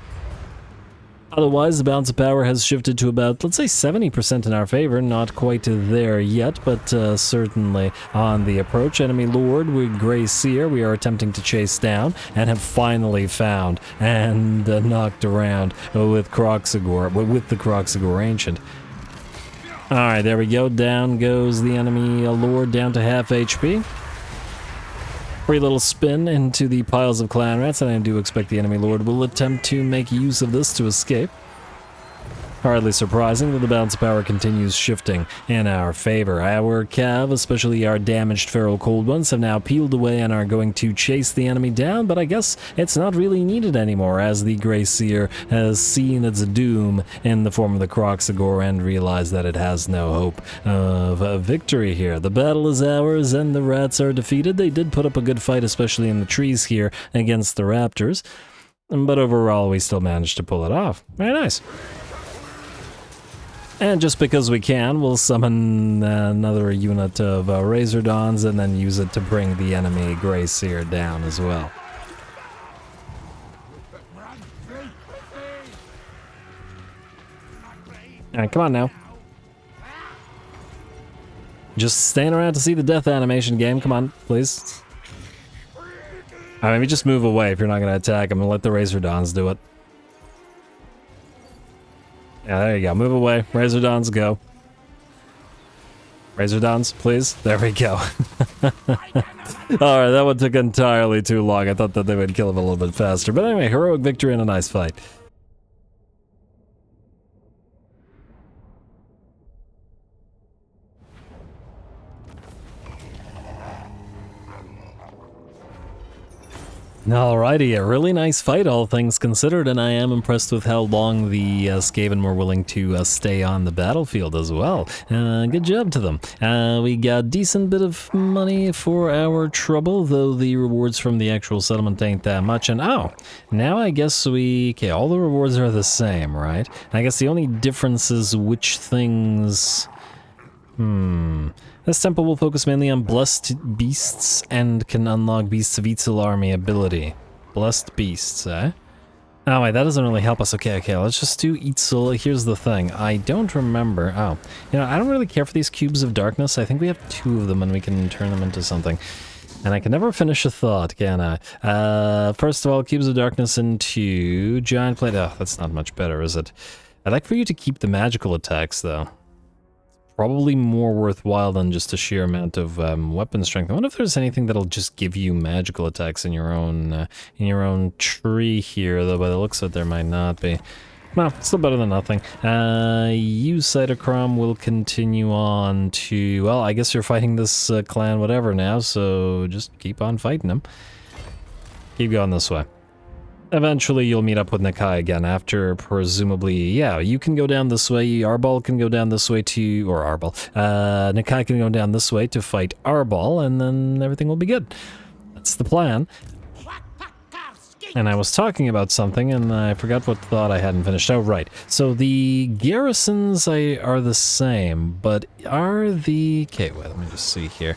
Otherwise, the balance of power has shifted to about, let's say, 70% in our favor. Not quite there yet, but certainly on the approach. Enemy Lord with Grey Seer we are attempting to chase down, and have finally found and knocked around with Kroxigor, with the Kroxigor Ancient. Alright, there we go. Down goes the enemy Lord, down to half HP. Free little spin into the piles of Clan Rats, and I do expect the enemy Lord will attempt to make use of this to escape. Hardly surprising that the balance of power continues shifting in our favor. Our cav, especially our damaged feral cold ones, have now peeled away and are going to chase the enemy down, but I guess it's not really needed anymore, as the Grey Seer has seen its doom in the form of the Kroxigor and realized that it has no hope of victory here. The battle is ours and the rats are defeated. They did put up a good fight, especially in the trees here against the raptors, but overall we still managed to pull it off. Very nice. And just because we can, we'll summon another unit of Razordons and then use it to bring the enemy Grey Seer down as well. Alright, come on now. Just staying around to see the death animation game. Come on, please. Alright, maybe just move away if you're not going to attack him and let the Razordons do it. Yeah, there you go. Move away. Razordons, go. Razordons, please. There we go. Alright, that one took entirely too long. I thought that they would kill him a little bit faster. But anyway, heroic victory and a nice fight. Alrighty, a really nice fight, all things considered, and I am impressed with how long the Skaven were willing to stay on the battlefield as well. Good job to them. We got a decent bit of money for our trouble, though the rewards from the actual settlement ain't that much. And oh, now I guess okay, all the rewards are the same, right? I guess the only difference is which things... This temple will focus mainly on blessed beasts and can unlock Beasts of Itzel army ability. Blessed beasts, eh? Oh wait, that doesn't really help us. Okay, let's just do Itzel. Here's the thing, I don't remember. Oh, you know, I don't really care for these cubes of darkness. I think we have 2 of them and we can turn them into something. And I can never finish a thought, can I? First of all, cubes of darkness into giant plate. Oh, that's not much better, is it? I'd like for you to keep the magical attacks, though. Probably more worthwhile than just a sheer amount of weapon strength. I wonder if there's anything that'll just give you magical attacks in your own tree here, though by the looks of it there might not be. Well, still better than nothing. You, Cytochrome, will continue on to... Well, I guess you're fighting this clan whatever now, so just keep on fighting them. Keep going this way. Eventually you'll meet up with Nakai again after presumably, yeah, you can go down this way, Arbol can go down this way to, or Arbol, Nakai can go down this way to fight Arbol, and then everything will be good. That's the plan. And I was talking about something, and I forgot what thought I hadn't finished. Oh, right. So the garrisons are the same, but are the... Okay, wait, let me just see here.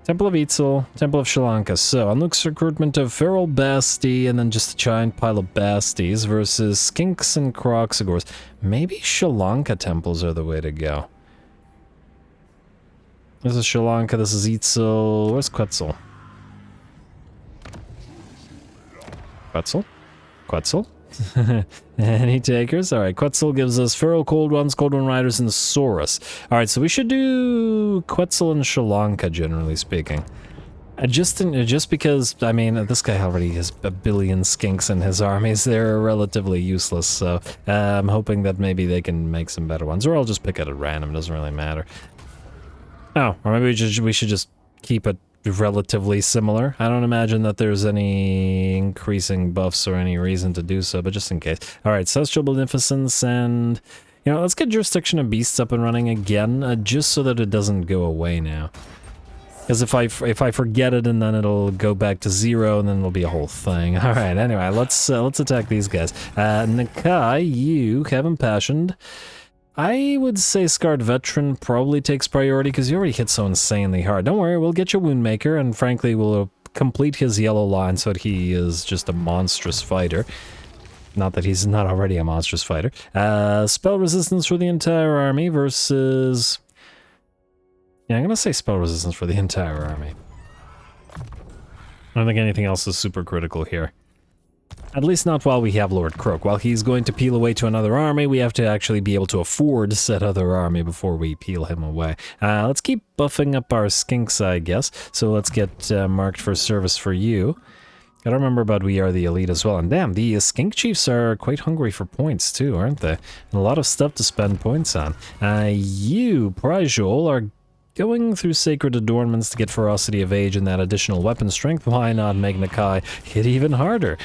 Temple of Itzel, Temple of Sri Lanka. So, Anluk's recruitment of Feral Basti, and then just a giant pile of Basties versus Skinks and Croxagors. Maybe Sri Lanka temples are the way to go. This is Sri Lanka, this is Itzel. Where's Quetzal? Quetzal? Quetzal? Any takers? Alright, Quetzal gives us Feral Cold Ones, Cold One Riders, and Saurus. Alright, so we should do Quetzal and Sri Lanka, generally speaking. Just because, I mean, this guy already has a billion skinks in his armies. They're relatively useless, so I'm hoping that maybe they can make some better ones. Or I'll just pick it at random, doesn't really matter. Oh, or maybe we should just keep it relatively similar. I don't imagine that there's any increasing buffs or any reason to do so, but just in case. Alright, Celestial Beneficence, and... You know, let's get Jurisdiction of Beasts up and running again, just so that it doesn't go away now. Because if I forget it, and then it'll go back to 0, and then it'll be a whole thing. Alright, anyway, let's attack these guys. Nakai, you have Impassioned. I would say Scarred Veteran probably takes priority because you already hit so insanely hard. Don't worry, we'll get you Woundmaker, and frankly, we'll complete his yellow line so that he is just a monstrous fighter. Not that he's not already a monstrous fighter. Spell Resistance for the entire army versus... Yeah, I'm gonna say Spell Resistance for the entire army. I don't think anything else is super critical here. At least not while we have Lord Croak. While he's going to peel away to another army, we have to actually be able to afford said other army before we peel him away. Let's keep buffing up our skinks, I guess. So let's get marked for service for you. Gotta remember about we are the elite as well. And damn, the skink chiefs are quite hungry for points too, aren't they? And a lot of stuff to spend points on. You, Pryjol, are going through Sacred Adornments to get Ferocity of Age and that additional weapon strength. Why not make Nakai hit even harder?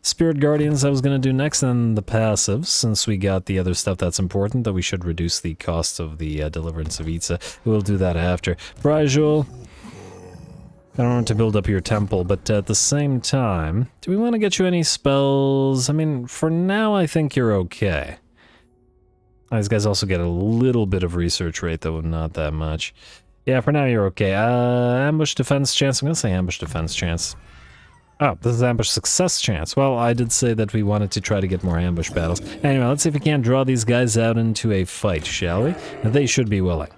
Spirit Guardians I was going to do next, and the passives, since we got the other stuff that's important, that we should reduce the cost of the Deliverance of Itza. We'll do that after. Pryjol, I don't want to build up your temple, but at the same time, do we want to get you any spells? I mean, for now I think you're okay. These guys also get a little bit of research rate, though not that much. Yeah, for now you're okay. Ambush defense chance. I'm gonna say ambush defense chance. Oh, this is ambush success chance. Well, I did say that we wanted to try to get more ambush battles. Anyway, let's see if we can't draw these guys out into a fight, shall we? They should be willing.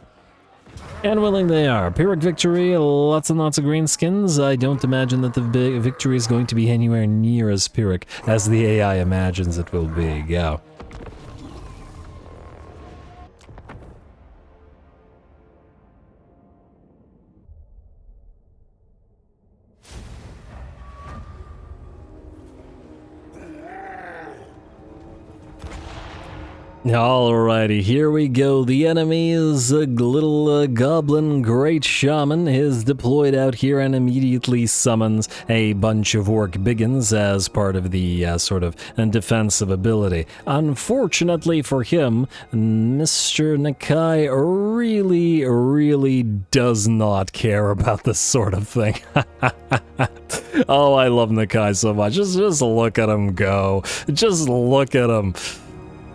And willing they are. Pyrrhic victory, lots and lots of greenskins. I don't imagine that the victory is going to be anywhere near as Pyrrhic as the AI imagines it will be. Go. Alrighty, here we go. The enemy is a little goblin great shaman is deployed out here and immediately summons a bunch of orc biggins as part of the sort of defensive ability. Unfortunately for him, Mr. Nakai really does not care about this sort of thing. Oh, I love Nakai so much. Just look at him go. Just look at him.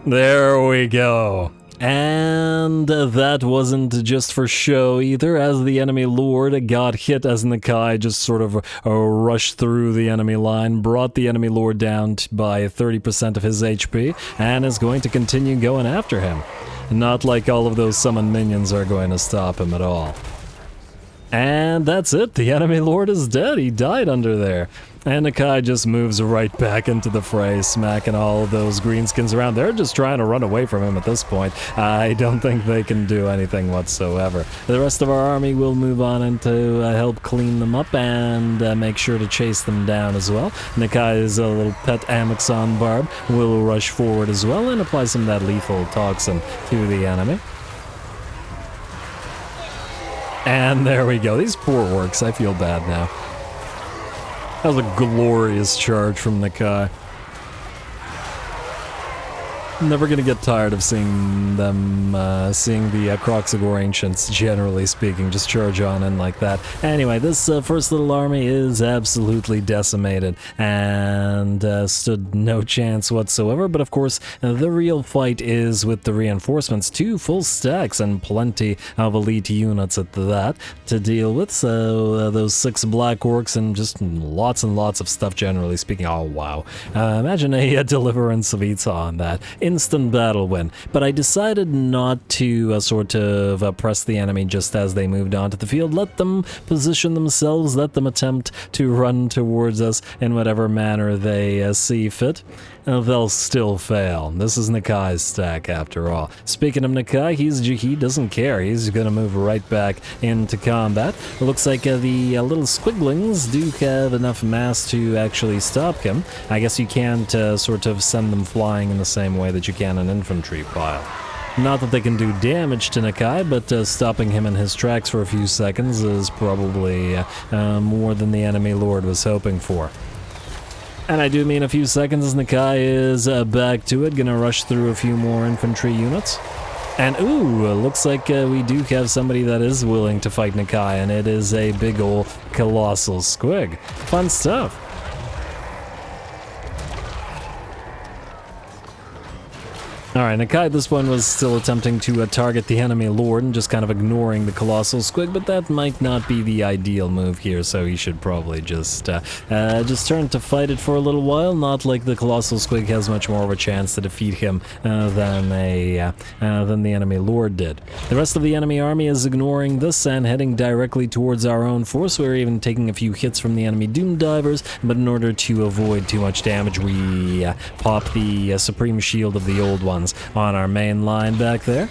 There we go. And that wasn't just for show either, as the enemy lord got hit as Nakai just sort of rushed through the enemy line, brought the enemy lord down by 30% of his HP, and is going to continue going after him. Not like all of those summoned minions are going to stop him at all. And that's it, the enemy lord is dead, he died under there. And Nakai just moves right back into the fray, smacking all of those greenskins around. They're just trying to run away from him at this point. I don't think they can do anything whatsoever. The rest of our army will move on and to help clean them up and make sure to chase them down as well. Nakai's little pet Amazon barb will rush forward as well and apply some of that lethal toxin to the enemy. And there we go. These poor orcs, I feel bad now. That was a glorious charge from Nakai. Never gonna get tired of seeing them, seeing the Kroxigor Ancients, generally speaking, just charge on in like that. Anyway, this first little army is absolutely decimated and stood no chance whatsoever, but of course, the real fight is with the reinforcements. 2 full stacks and plenty of elite units at that to deal with, so those 6 black orcs and just lots and lots of stuff, generally speaking. Oh, wow. Imagine a deliverance of Ita on that. Instant battle win, but I decided not to sort of press the enemy just as they moved onto the field. Let them position themselves, let them attempt to run towards us in whatever manner they see fit. They'll still fail. This is Nakai's stack after all. Speaking of Nakai, he doesn't care. He's gonna move right back into combat. It looks like the little squigglings do have enough mass to actually stop him. I guess you can't sort of send them flying in the same way that you can an infantry pile. Not that they can do damage to Nakai, but stopping him in his tracks for a few seconds is probably more than the enemy lord was hoping for. And I do mean a few seconds, as Nakai is back to it, gonna rush through a few more infantry units. And ooh, looks like we do have somebody that is willing to fight Nakai, and it is a big ol' colossal squig. Fun stuff. Alright, Nakai at this point was still attempting to target the enemy lord and just kind of ignoring the colossal squig, but that might not be the ideal move here, so he should probably just turn to fight it for a little while. Not like the colossal squig has much more of a chance to defeat him than the enemy lord did. The rest of the enemy army is ignoring this and heading directly towards our own force. We're even taking a few hits from the enemy doom divers, but in order to avoid too much damage, we pop the supreme shield of the old ones on our main line back there,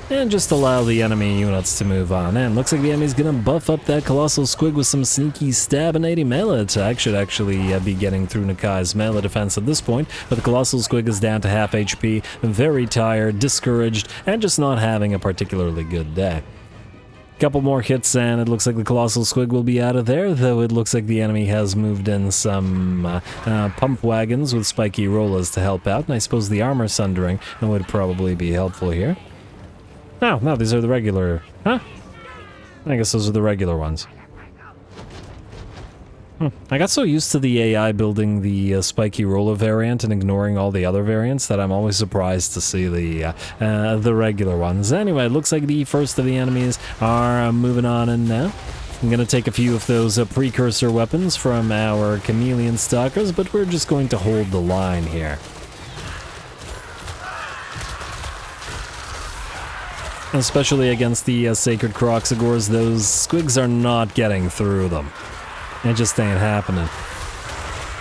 and just allow the enemy units to move on. And looks like the enemy's gonna buff up that colossal squig with some sneaky stab and 80 melee attack. Should actually be getting through Nakai's melee defense at this point, but the colossal squig is down to half HP, very tired, discouraged, and just not having a particularly good day. Couple more hits and it looks like the colossal squig will be out of there, though it looks like the enemy has moved in some pump wagons with spiky rollers to help out, and I suppose the armor sundering would probably be helpful here. Oh, no, these are the regular... Huh? I guess those are the regular ones. I got so used to the AI building the spiky roller variant and ignoring all the other variants that I'm always surprised to see the regular ones. Anyway, it looks like the first of the enemies are moving on in now. I'm gonna take a few of those precursor weapons from our chameleon stalkers, but we're just going to hold the line here. Especially against the sacred Kroxigors, those squigs are not getting through them. It just ain't happening.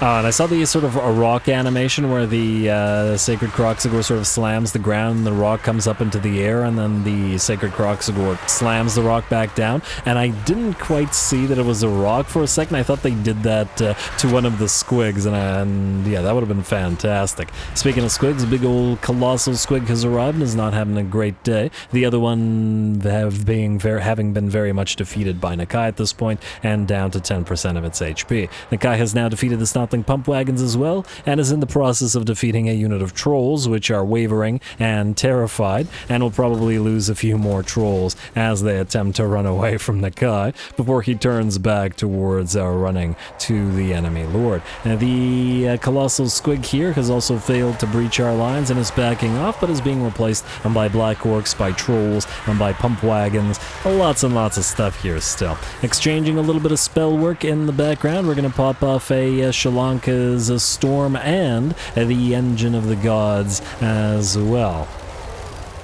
And I saw the sort of a rock animation where the Sacred Kroxigor sort of slams the ground and the rock comes up into the air, and then the Sacred Kroxigor slams the rock back down. And I didn't quite see that it was a rock for a second. I thought they did that to one of the squigs, and yeah, that would have been fantastic. Speaking of squigs, a big old colossal squig has arrived and is not having a great day. The other one having been very much defeated by Nakai at this point, and down to 10% of its HP. Nakai has now defeated the Snotling pump wagons as well, and is in the process of defeating a unit of trolls, which are wavering and terrified, and will probably lose a few more trolls as they attempt to run away from Nakai before he turns back towards running to the enemy lord. Now, the colossal squig here has also failed to breach our lines and is backing off, but is being replaced by black orcs, by trolls, and by pump wagons. Lots and lots of stuff here still. Exchanging a little bit of spell work in the background, we're going to pop off a Shalanka's Storm and the Engine of the Gods as well.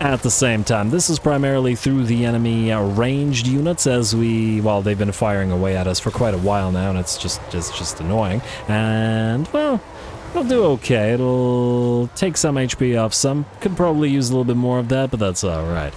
At the same time, this is primarily through the enemy ranged units, as well, they've been firing away at us for quite a while now, and it's just annoying. And, well, it'll do okay. It'll take some HP off some. Could probably use a little bit more of that, but that's alright.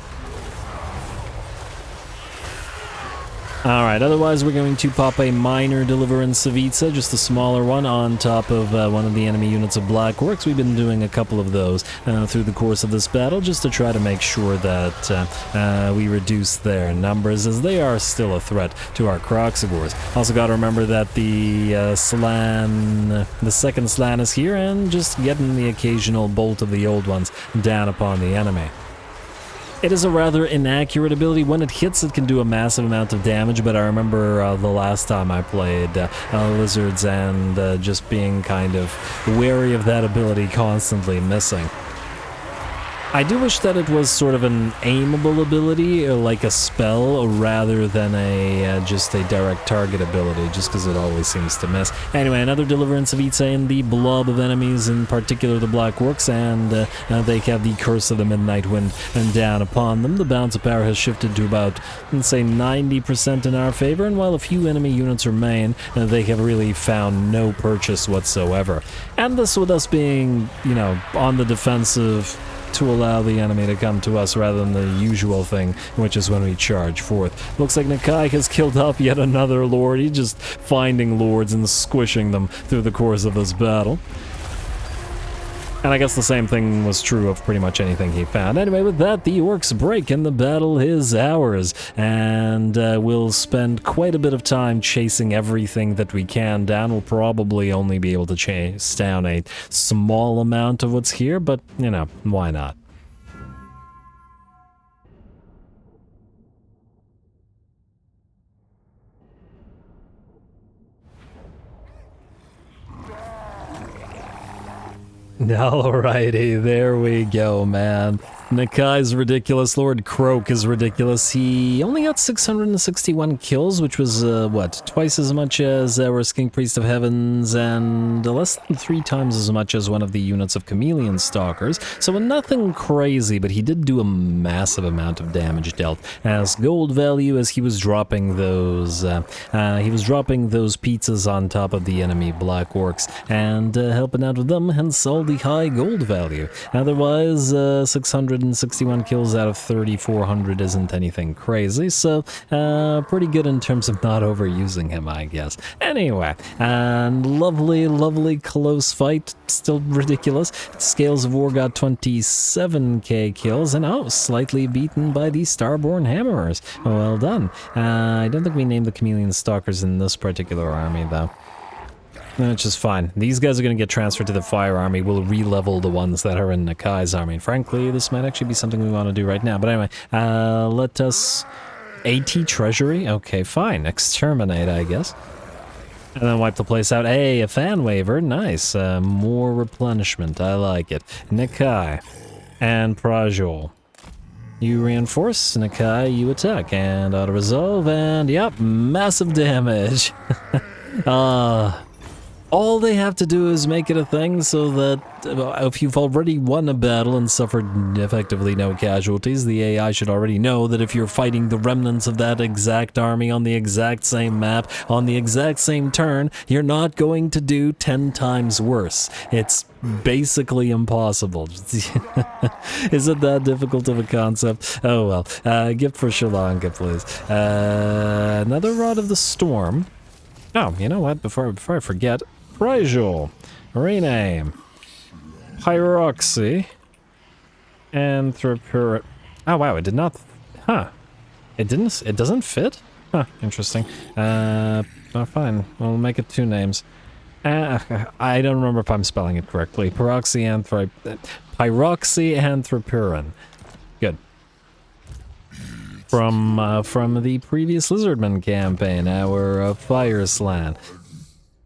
Alright, otherwise we're going to pop a minor Deliverance of Itza, just a smaller one, on top of one of the enemy units of Black Orcs. We've been doing a couple of those through the course of this battle, just to try to make sure that we reduce their numbers, as they are still a threat to our Kroxigors. Also got to remember that the second Slan is here, and just getting the occasional bolt of the old ones down upon the enemy. It is a rather inaccurate ability. When it hits, it can do a massive amount of damage, but I remember the last time I played Lizards and just being kind of wary of that ability constantly missing. I do wish that it was sort of an aimable ability, or like a spell, rather than just a direct target ability, just because it always seems to miss. Anyway, another Deliverance of Itza in the blob of enemies, in particular the Black Orcs, and they have the Curse of the Midnight Wind and down upon them. The balance of power has shifted to about, let's say, 90% in our favor, and while a few enemy units remain, they have really found no purchase whatsoever. And this with us being, you know, on the defensive, to allow the enemy to come to us rather than the usual thing, which is when we charge forth. Looks like Nakai has killed off yet another lord. He's just finding lords and squishing them through the course of this battle. And I guess the same thing was true of pretty much anything he found. Anyway, with that, the orcs break and the battle is ours. And we'll spend quite a bit of time chasing everything that we can down. We'll probably only be able to chase down a small amount of what's here, but, you know, why not? Alrighty, there we go, man. Nakai's ridiculous, Lord Croak is ridiculous. He only got 661 kills, which was, what, twice as much as our King Priest of Heavens, and less than 3 times as much as one of the units of Chameleon Stalkers. So nothing crazy, but he did do a massive amount of damage dealt as gold value, as he was dropping those, pizzas on top of the enemy Black Orcs, and helping out with them, hence all the high gold value. Otherwise, 661 kills out of 3,400 isn't anything crazy, so pretty good in terms of not overusing him, I guess. Anyway, and lovely close fight, still ridiculous. Scales of War got 27k kills, and slightly beaten by the Starborn Hammerers. Well done. I don't think we named the Chameleon Stalkers in this particular army, though. Which is fine. These guys are going to get transferred to the Fire Army. We'll re-level the ones that are in Nakai's army. And frankly, this might actually be something we want to do right now. But anyway, let us... AT Treasury? Okay, fine. Exterminate, I guess. And then wipe the place out. Hey, a fan waiver. Nice. More replenishment. I like it. Nakai. And Prajol. You reinforce. Nakai, you attack. And auto-resolve. And, yep, massive damage. All they have to do is make it a thing so that if you've already won a battle and suffered effectively no casualties, the AI should already know that if you're fighting the remnants of that exact army on the exact same map, on the exact same turn, you're not going to do 10 times worse. It's basically impossible. Is it that difficult of a concept? Oh well. Gift for Shalanka, please. Another Rod of the Storm. Oh, you know what? Before I forget, Prajol, rename, Pyroxy, Anthropur. Oh wow, it did not. Huh? It didn't. It doesn't fit. Huh? Interesting. Oh, fine. We'll make it 2 names. I don't remember if I'm spelling it correctly. Pyroxy Anthropurin. Good. From the previous Lizardmen campaign, our Fire Slan.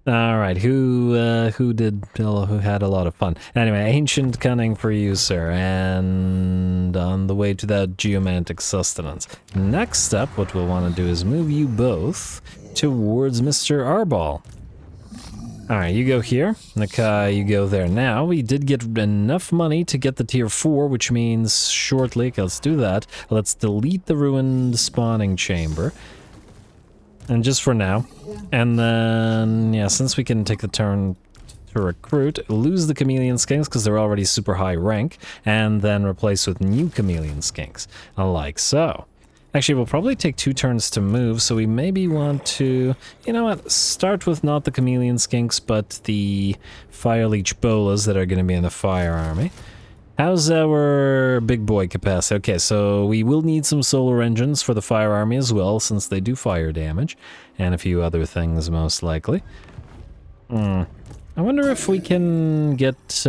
All right, who had a lot of fun. Anyway, Ancient Cunning for you, sir, and on the way to that Geomantic Sustenance. Next up, what we'll want to do is move you both towards Mr. Arbol. All right, you go here. Nakai, you go there. Now, we did get enough money to get the tier 4, which means shortly, okay, let's do that. Let's delete the ruined spawning chamber. And just for now. And then, yeah, since we can take the turn to recruit, lose the Chameleon Skinks because they're already super high rank, and then replace with new Chameleon Skinks, like so. Actually, we'll probably take 2 turns to move, so we maybe want to, you know what, start with not the chameleon skinks, but the fire leech bolas that are going to be in the fire army. How's our big boy capacity? Okay, so we will need some solar engines for the fire army as well, since they do fire damage, and a few other things most likely. I wonder if we can get...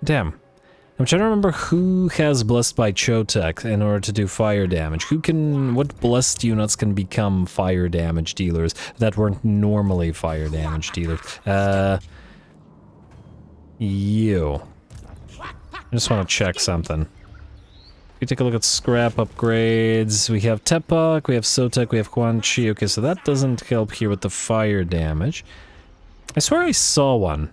Damn. I'm trying to remember who has Blessed by Chotek in order to do fire damage. What blessed units can become fire damage dealers that weren't normally fire damage dealers? You. I just want to check something. If you take a look at scrap upgrades, we have Tepak, we have Sotek, we have Quan Chi. Okay, so that doesn't help here with the fire damage. I swear I saw one.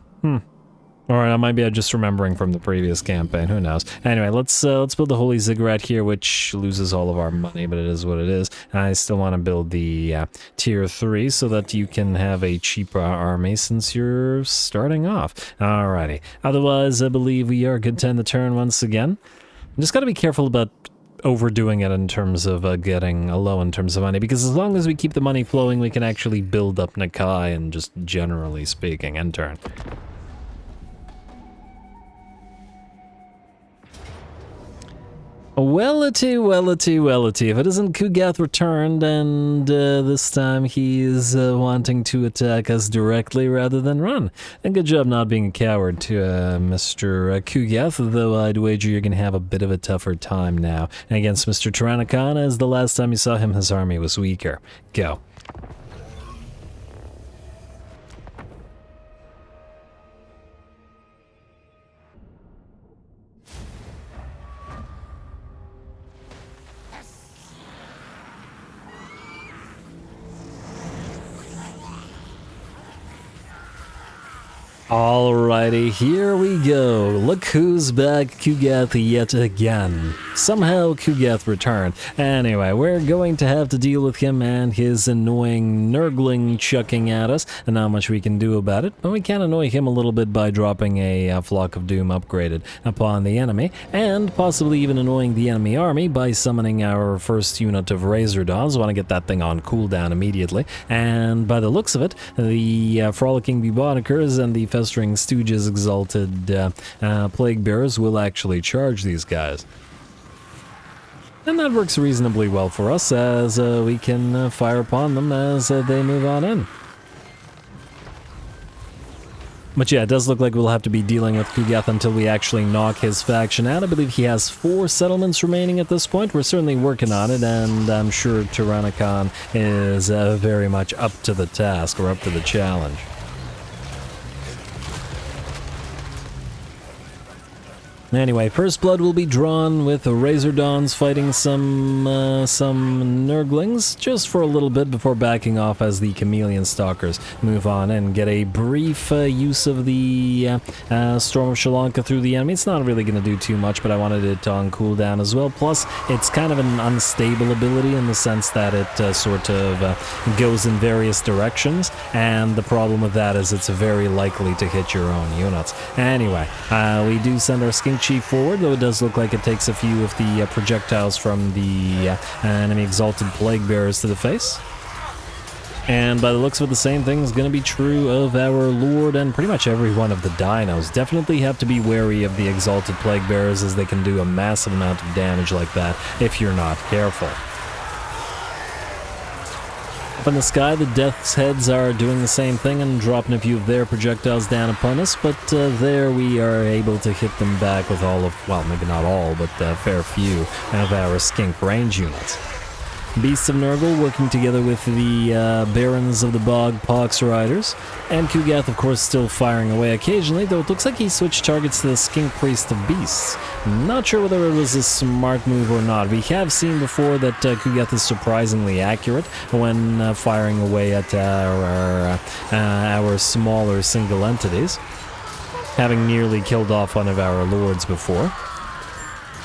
Or maybe I'm just remembering from the previous campaign, who knows. Anyway, let's build the Holy Ziggurat here, which loses all of our money, but it is what it is. And I still want to build the tier 3 so that you can have a cheaper army since you're starting off. Alrighty. Otherwise, I believe we are good to end the turn once again. Just gotta be careful about overdoing it in terms of getting a low in terms of money, because as long as we keep the money flowing, we can actually build up Nakai, and just generally speaking, end turn. Wellity. If it isn't Kugath returned, and this time he's wanting to attack us directly rather than run. And good job not being a coward to Mr. Kugath, though I'd wager you're going to have a bit of a tougher time now. And against Mr. Tyrannicon, as the last time you saw him, his army was weaker. Go. Alrighty, here we go. Look who's back, Kugath yet again. Somehow Kugath returned. Anyway, we're going to have to deal with him and his annoying nurgling chucking at us, and not much we can do about it, but we can annoy him a little bit by dropping a Flock of Doom upgraded upon the enemy, and possibly even annoying the enemy army by summoning our first unit of Razor Dons. Want to get that thing on cooldown immediately, and by the looks of it, the Frolicking Bubonicers and the Festering Stooges Exalted Plague Bearers will actually charge these guys. And that works reasonably well for us, as we can fire upon them as they move on in. But yeah, it does look like we'll have to be dealing with Kugath until we actually knock his faction out. I believe he has 4 settlements remaining at this point. We're certainly working on it, and I'm sure Tyrannicon is very much up to the task, or up to the challenge. Anyway, first blood will be drawn with the Razor Dons fighting some Nurglings, just for a little bit before backing off as the Chameleon Stalkers move on and get a brief use of the Storm of Sri Lanka through the enemy. It's not really going to do too much, but I wanted it on cooldown as well. Plus, it's kind of an unstable ability in the sense that it sort of goes in various directions, and the problem with that is it's very likely to hit your own units. Anyway, we do send our Skink Chief forward, though it does look like it takes a few of the projectiles from the enemy Exalted Plague Bearers to the face. And by the looks of it, the same thing is going to be true of our Lord and pretty much every one of the dinos. Definitely have to be wary of the Exalted Plague Bearers, as they can do a massive amount of damage like that if you're not careful. Up in the sky, the Death's Heads are doing the same thing and dropping a few of their projectiles down upon us, but there we are able to hit them back with all of, well, maybe not all, but a fair few of our Skink range units. Beasts of Nurgle working together with the Barons of the Bog Pox Riders, and Kugath, of course, still firing away occasionally, though it looks like he switched targets to the Skink Priest of Beasts. Not sure whether it was a smart move or not. We have seen before that Kugath is surprisingly accurate when firing away at our smaller single entities, having nearly killed off one of our lords before.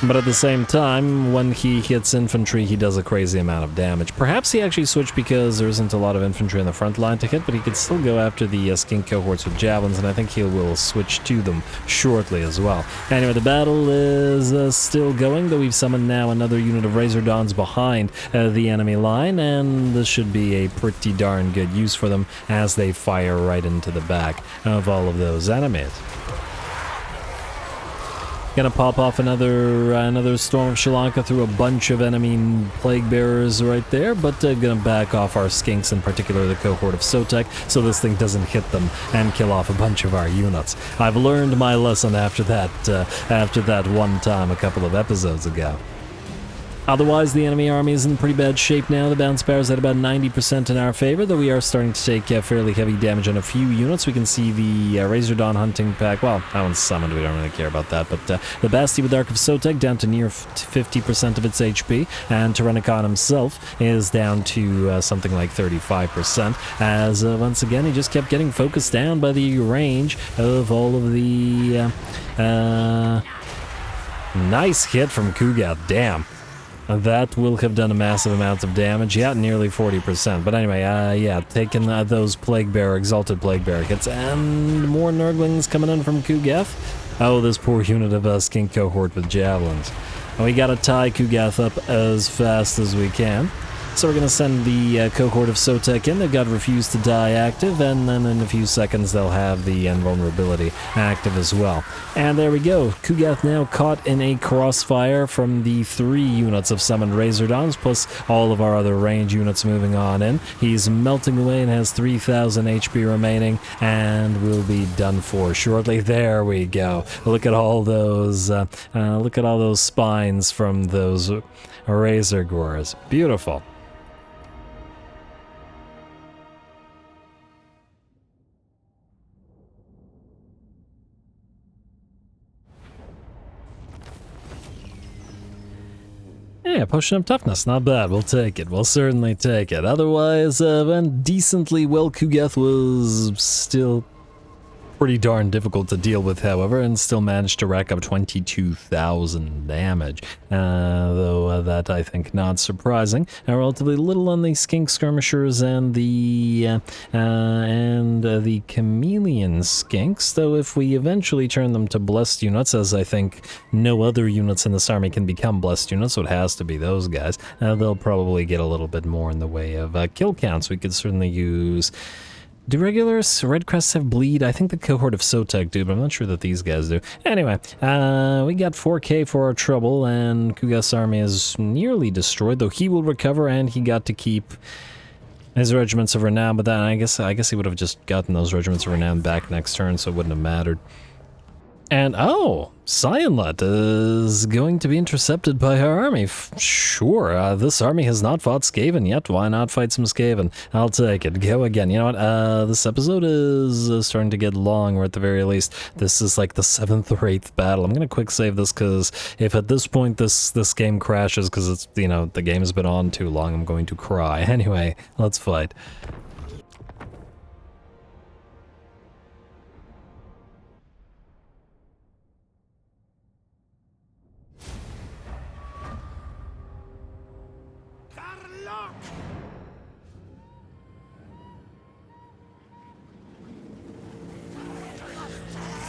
But at the same time, when he hits infantry, he does a crazy amount of damage. Perhaps he actually switched because there isn't a lot of infantry in the front line to hit, but he could still go after the skink cohorts with javelins, and I think he will switch to them shortly as well. Anyway, the battle is still going, though we've summoned now another unit of Razordons behind the enemy line, and this should be a pretty darn good use for them as they fire right into the back of all of those enemies. Gonna pop off another Storm of Sri Lanka through a bunch of enemy Plague Bearers right there, but gonna back off our skinks, in particular the cohort of Sotek, so this thing doesn't hit them and kill off a bunch of our units. I've learned my lesson after that one time a couple of episodes ago. Otherwise, the enemy army is in pretty bad shape now. The bounce power is at about 90% in our favor, though we are starting to take fairly heavy damage on a few units. We can see the Razordon hunting pack. Well, that one's summoned, we don't really care about that, but the Basti with Ark of Sotek down to near 50% of its HP, and Tyrannicon himself is down to something like 35%, as once again he just kept getting focused down by the range of all of the... nice hit from Kugath, damn. That will have done a massive amount of damage. Yeah, nearly 40%. But anyway, yeah, taking those Exalted Plague Bearer hits, and more Nurglings coming in from Kugath. Oh, this poor unit of skink cohort with javelins. And we gotta tie Kugath up as fast as we can. So we're going to send the cohort of Sotek in. They've got Refuse to Die active, and then in a few seconds they'll have the Invulnerability active as well. And there we go. Kugath now caught in a crossfire from the 3 units of summoned Razordons, plus all of our other range units moving on in. He's melting away and has 3,000 HP remaining, and will be done for shortly. There we go. Look at all those spines from those Razor Gores. Beautiful. Yeah, potion of toughness, not bad. We'll take it. We'll certainly take it. Otherwise, decently well, Kugath was still pretty darn difficult to deal with, however, and still managed to rack up 22,000 damage. Though that, I think, not surprising. Relatively little on the skink skirmishers and the chameleon skinks, though if we eventually turn them to blessed units, as I think no other units in this army can become blessed units, so it has to be those guys, they'll probably get a little bit more in the way of kill counts. We could certainly use... Do regular Red Crests have bleed? I think the cohort of Sotek do, but I'm not sure that these guys do. Anyway, we got 4k for our trouble, and Kugath's army is nearly destroyed, though he will recover, and he got to keep his regiments of renown, but then I guess he would have just gotten those regiments of renown back next turn, so it wouldn't have mattered. And, oh, Sionlet is going to be intercepted by our army. Sure, this army has not fought Skaven yet. Why not fight some Skaven? I'll take it. Go again. You know what? This episode is starting to get long, or at the very least, this is like the 7th or 8th battle. I'm going to quick save this, because if at this point this game crashes, because it's, you know, the game has been on too long, I'm going to cry. Anyway, let's fight.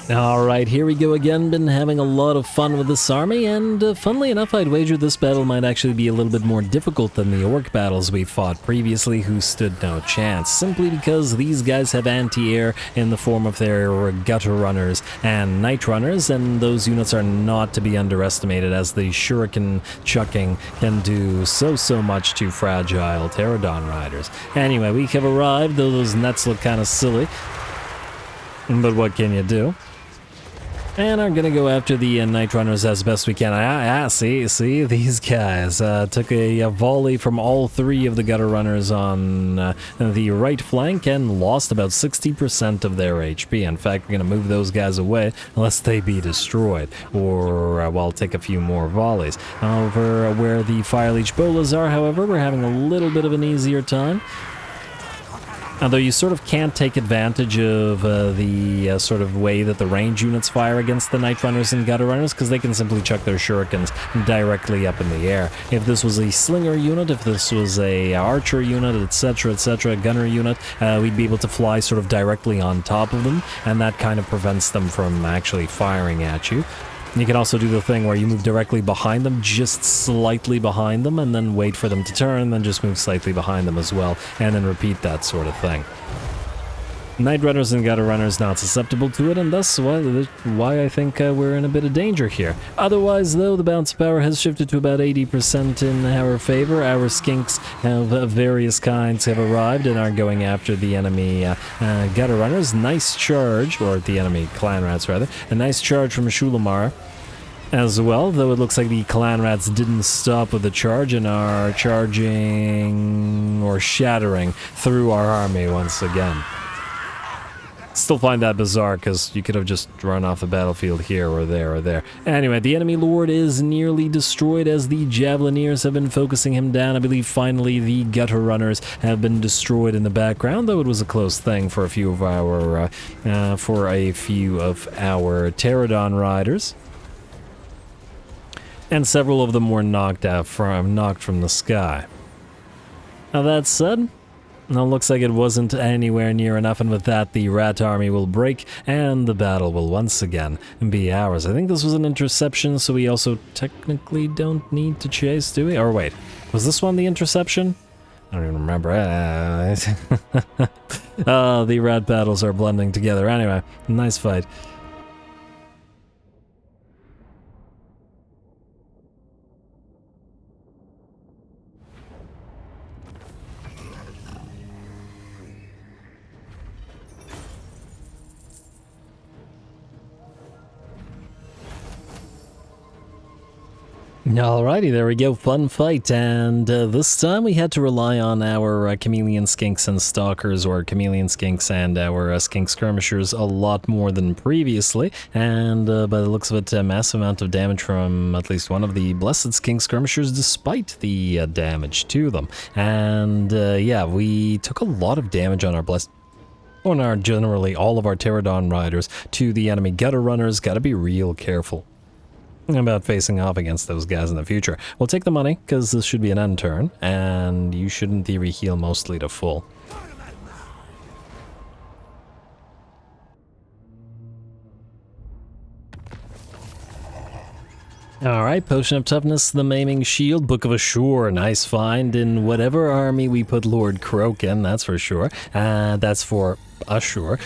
Alright, here we go again. Been having a lot of fun with this army, and funnily enough, I'd wager this battle might actually be a little bit more difficult than the orc battles we fought previously, who stood no chance, simply because these guys have anti-air in the form of their gutter runners and night runners, and those units are not to be underestimated, as the shuriken chucking can do so much to fragile pterodon riders. Anyway, we have arrived, though those nets look kind of silly, but what can you do? And I'm gonna go after the Night Runners as best we can. See, these guys took a volley from all 3 of the Gutter Runners on the right flank and lost about 60% of their HP. In fact, we're gonna move those guys away unless they be destroyed, or well, take a few more volleys. Over where the Fire Leech Bolas are, however, we're having a little bit of an easier time. Although you sort of can't take advantage of the sort of way that the range units fire against the Night Runners and Gutter Runners, because they can simply chuck their shurikens directly up in the air. If this was a slinger unit, if this was a archer unit, etc., a gunner unit, we'd be able to fly sort of directly on top of them, and that kind of prevents them from actually firing at you. You can also do the thing where you move directly behind them, just slightly behind them, and then wait for them to turn, then just move slightly behind them as well, and then repeat that sort of thing. Night Runners and Gutter Runners not susceptible to it, and thus why I think we're in a bit of danger here. Otherwise, though, the bounce power has shifted to about 80% in our favor. Our skinks of various kinds have arrived and are going after the enemy Gutter Runners. Nice charge, or the enemy Clan Rats, rather. A nice charge from Shulamar as well, though it looks like the Clan Rats didn't stop with the charge and are charging or shattering through our army once again. Still find that bizarre, because you could have just run off the battlefield here or there or there. Anyway, the enemy lord is nearly destroyed as the Javelineers have been focusing him down. I believe finally the Gutter Runners have been destroyed in the background, though it was a close thing for a few of our Pterodon riders. And several of them were knocked from the sky. Now that said, now, it looks like it wasn't anywhere near enough, and with that, the rat army will break, and the battle will once again be ours. I think this was an interception, so we also technically don't need to chase, do we? Or wait, was this one the interception? I don't even remember. The rat battles are blending together. Anyway, nice fight. Alrighty, there we go, fun fight, and this time we had to rely on our chameleon skinks and stalkers, or chameleon skinks and our skink skirmishers a lot more than previously, and by the looks of it, a massive amount of damage from at least one of the blessed skink skirmishers despite the damage to them. And yeah, we took a lot of damage on our generally all of our Pterodon riders to the enemy Gutter Runners. Gotta be real careful about facing off against those guys in the future. We'll take the money, because this should be an end turn, and you should in theory heal mostly to full. Alright, Potion of Toughness, the Maiming Shield, Book of Ashur, nice find in whatever army we put Lord Croak in, that's for sure. That's for Ashur.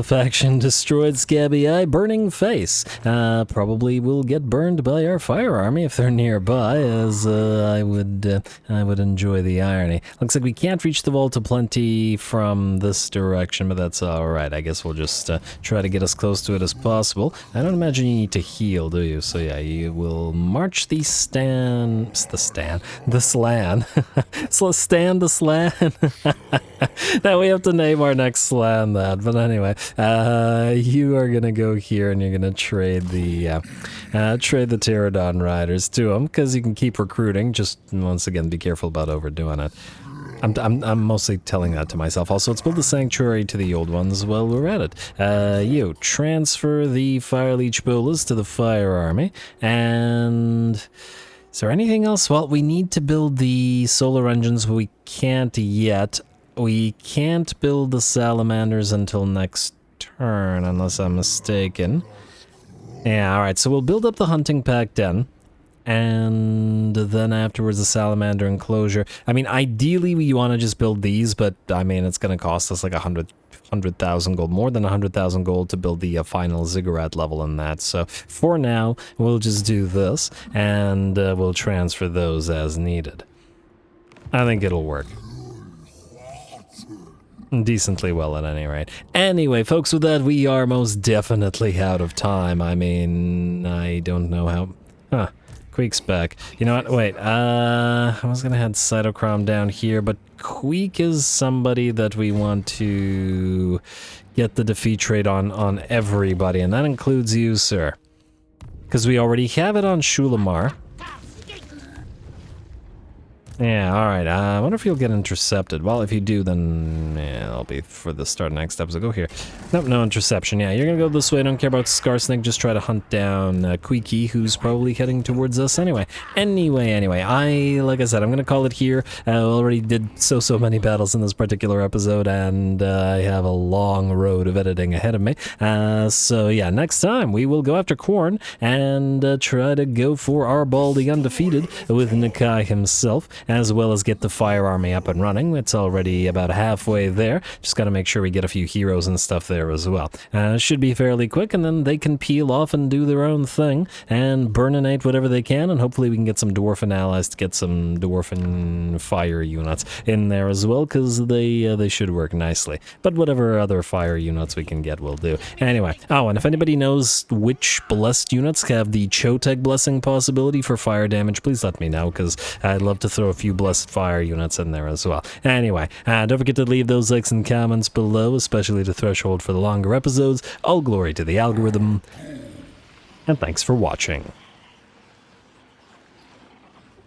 Faction destroyed, Scabby Eye, Burning Face. Probably will get burned by our fire army if they're nearby, as I would enjoy the irony. Looks like we can't reach the Vault of Plenty from this direction, but that's alright. I guess we'll just try to get as close to it as possible. I don't imagine you need to heal, do you? So yeah, you will march the slan. So stand the slan. Now we have to name our next slan that, but anyway, you are gonna go here and you're gonna trade the Pterodon riders to them, because you can keep recruiting. Just once again, be careful about overdoing it. I'm mostly telling that to myself. Also, let's build the sanctuary to the old ones while we're at it. You transfer the Fire Leech Bolas to the Fire Army, and is there anything else? Well, we need to build the solar engines, but we can't yet. We can't build the salamanders until next turn, unless I'm mistaken. Yeah, alright, so we'll build up the hunting pack den, and then afterwards the salamander enclosure. I mean, ideally we want to just build these, but I mean, it's going to cost us like 100,000 gold, more than 100,000 gold to build the final ziggurat level in that. So for now, we'll just do this, and we'll transfer those as needed. I think it'll work decently well at any rate. Anyway, folks, with that, we are most definitely out of time. I mean, I don't know how... Queek's back. You know what? Wait, I was gonna have Cytochrome down here, but Queek is somebody that we want to get the defeat rate on everybody, and that includes you, sir. Because we already have it on Shulamar. Yeah, alright, I wonder if you'll get intercepted. Well, if you do, then yeah, it'll be for the start of next episode. Go here. Nope, no interception. Yeah, you're gonna go this way. Don't care about Skarsnik. Just try to hunt down Queeky, who's probably heading towards us anyway. Anyway, like I said, I'm gonna call it here. I already did so many battles in this particular episode, and I have a long road of editing ahead of me. So yeah, next time we will go after Khorne and try to go for our Baldy undefeated with Nakai himself, as well as get the fire army up and running. It's already about halfway there. Just got to make sure we get a few heroes and stuff there as well. Should be fairly quick, and then they can peel off and do their own thing and burninate whatever they can, and hopefully we can get some dwarven allies to get some dwarven fire units in there as well, because they should work nicely. But whatever other fire units we can get will do. Anyway, oh, and if anybody knows which blessed units have the Chotek blessing possibility for fire damage, please let me know, because I'd love to throw a few blessed fire units in there as well. Anyway, don't forget to leave those likes and comments below, especially the threshold for the longer episodes. All glory to the algorithm, and thanks for watching.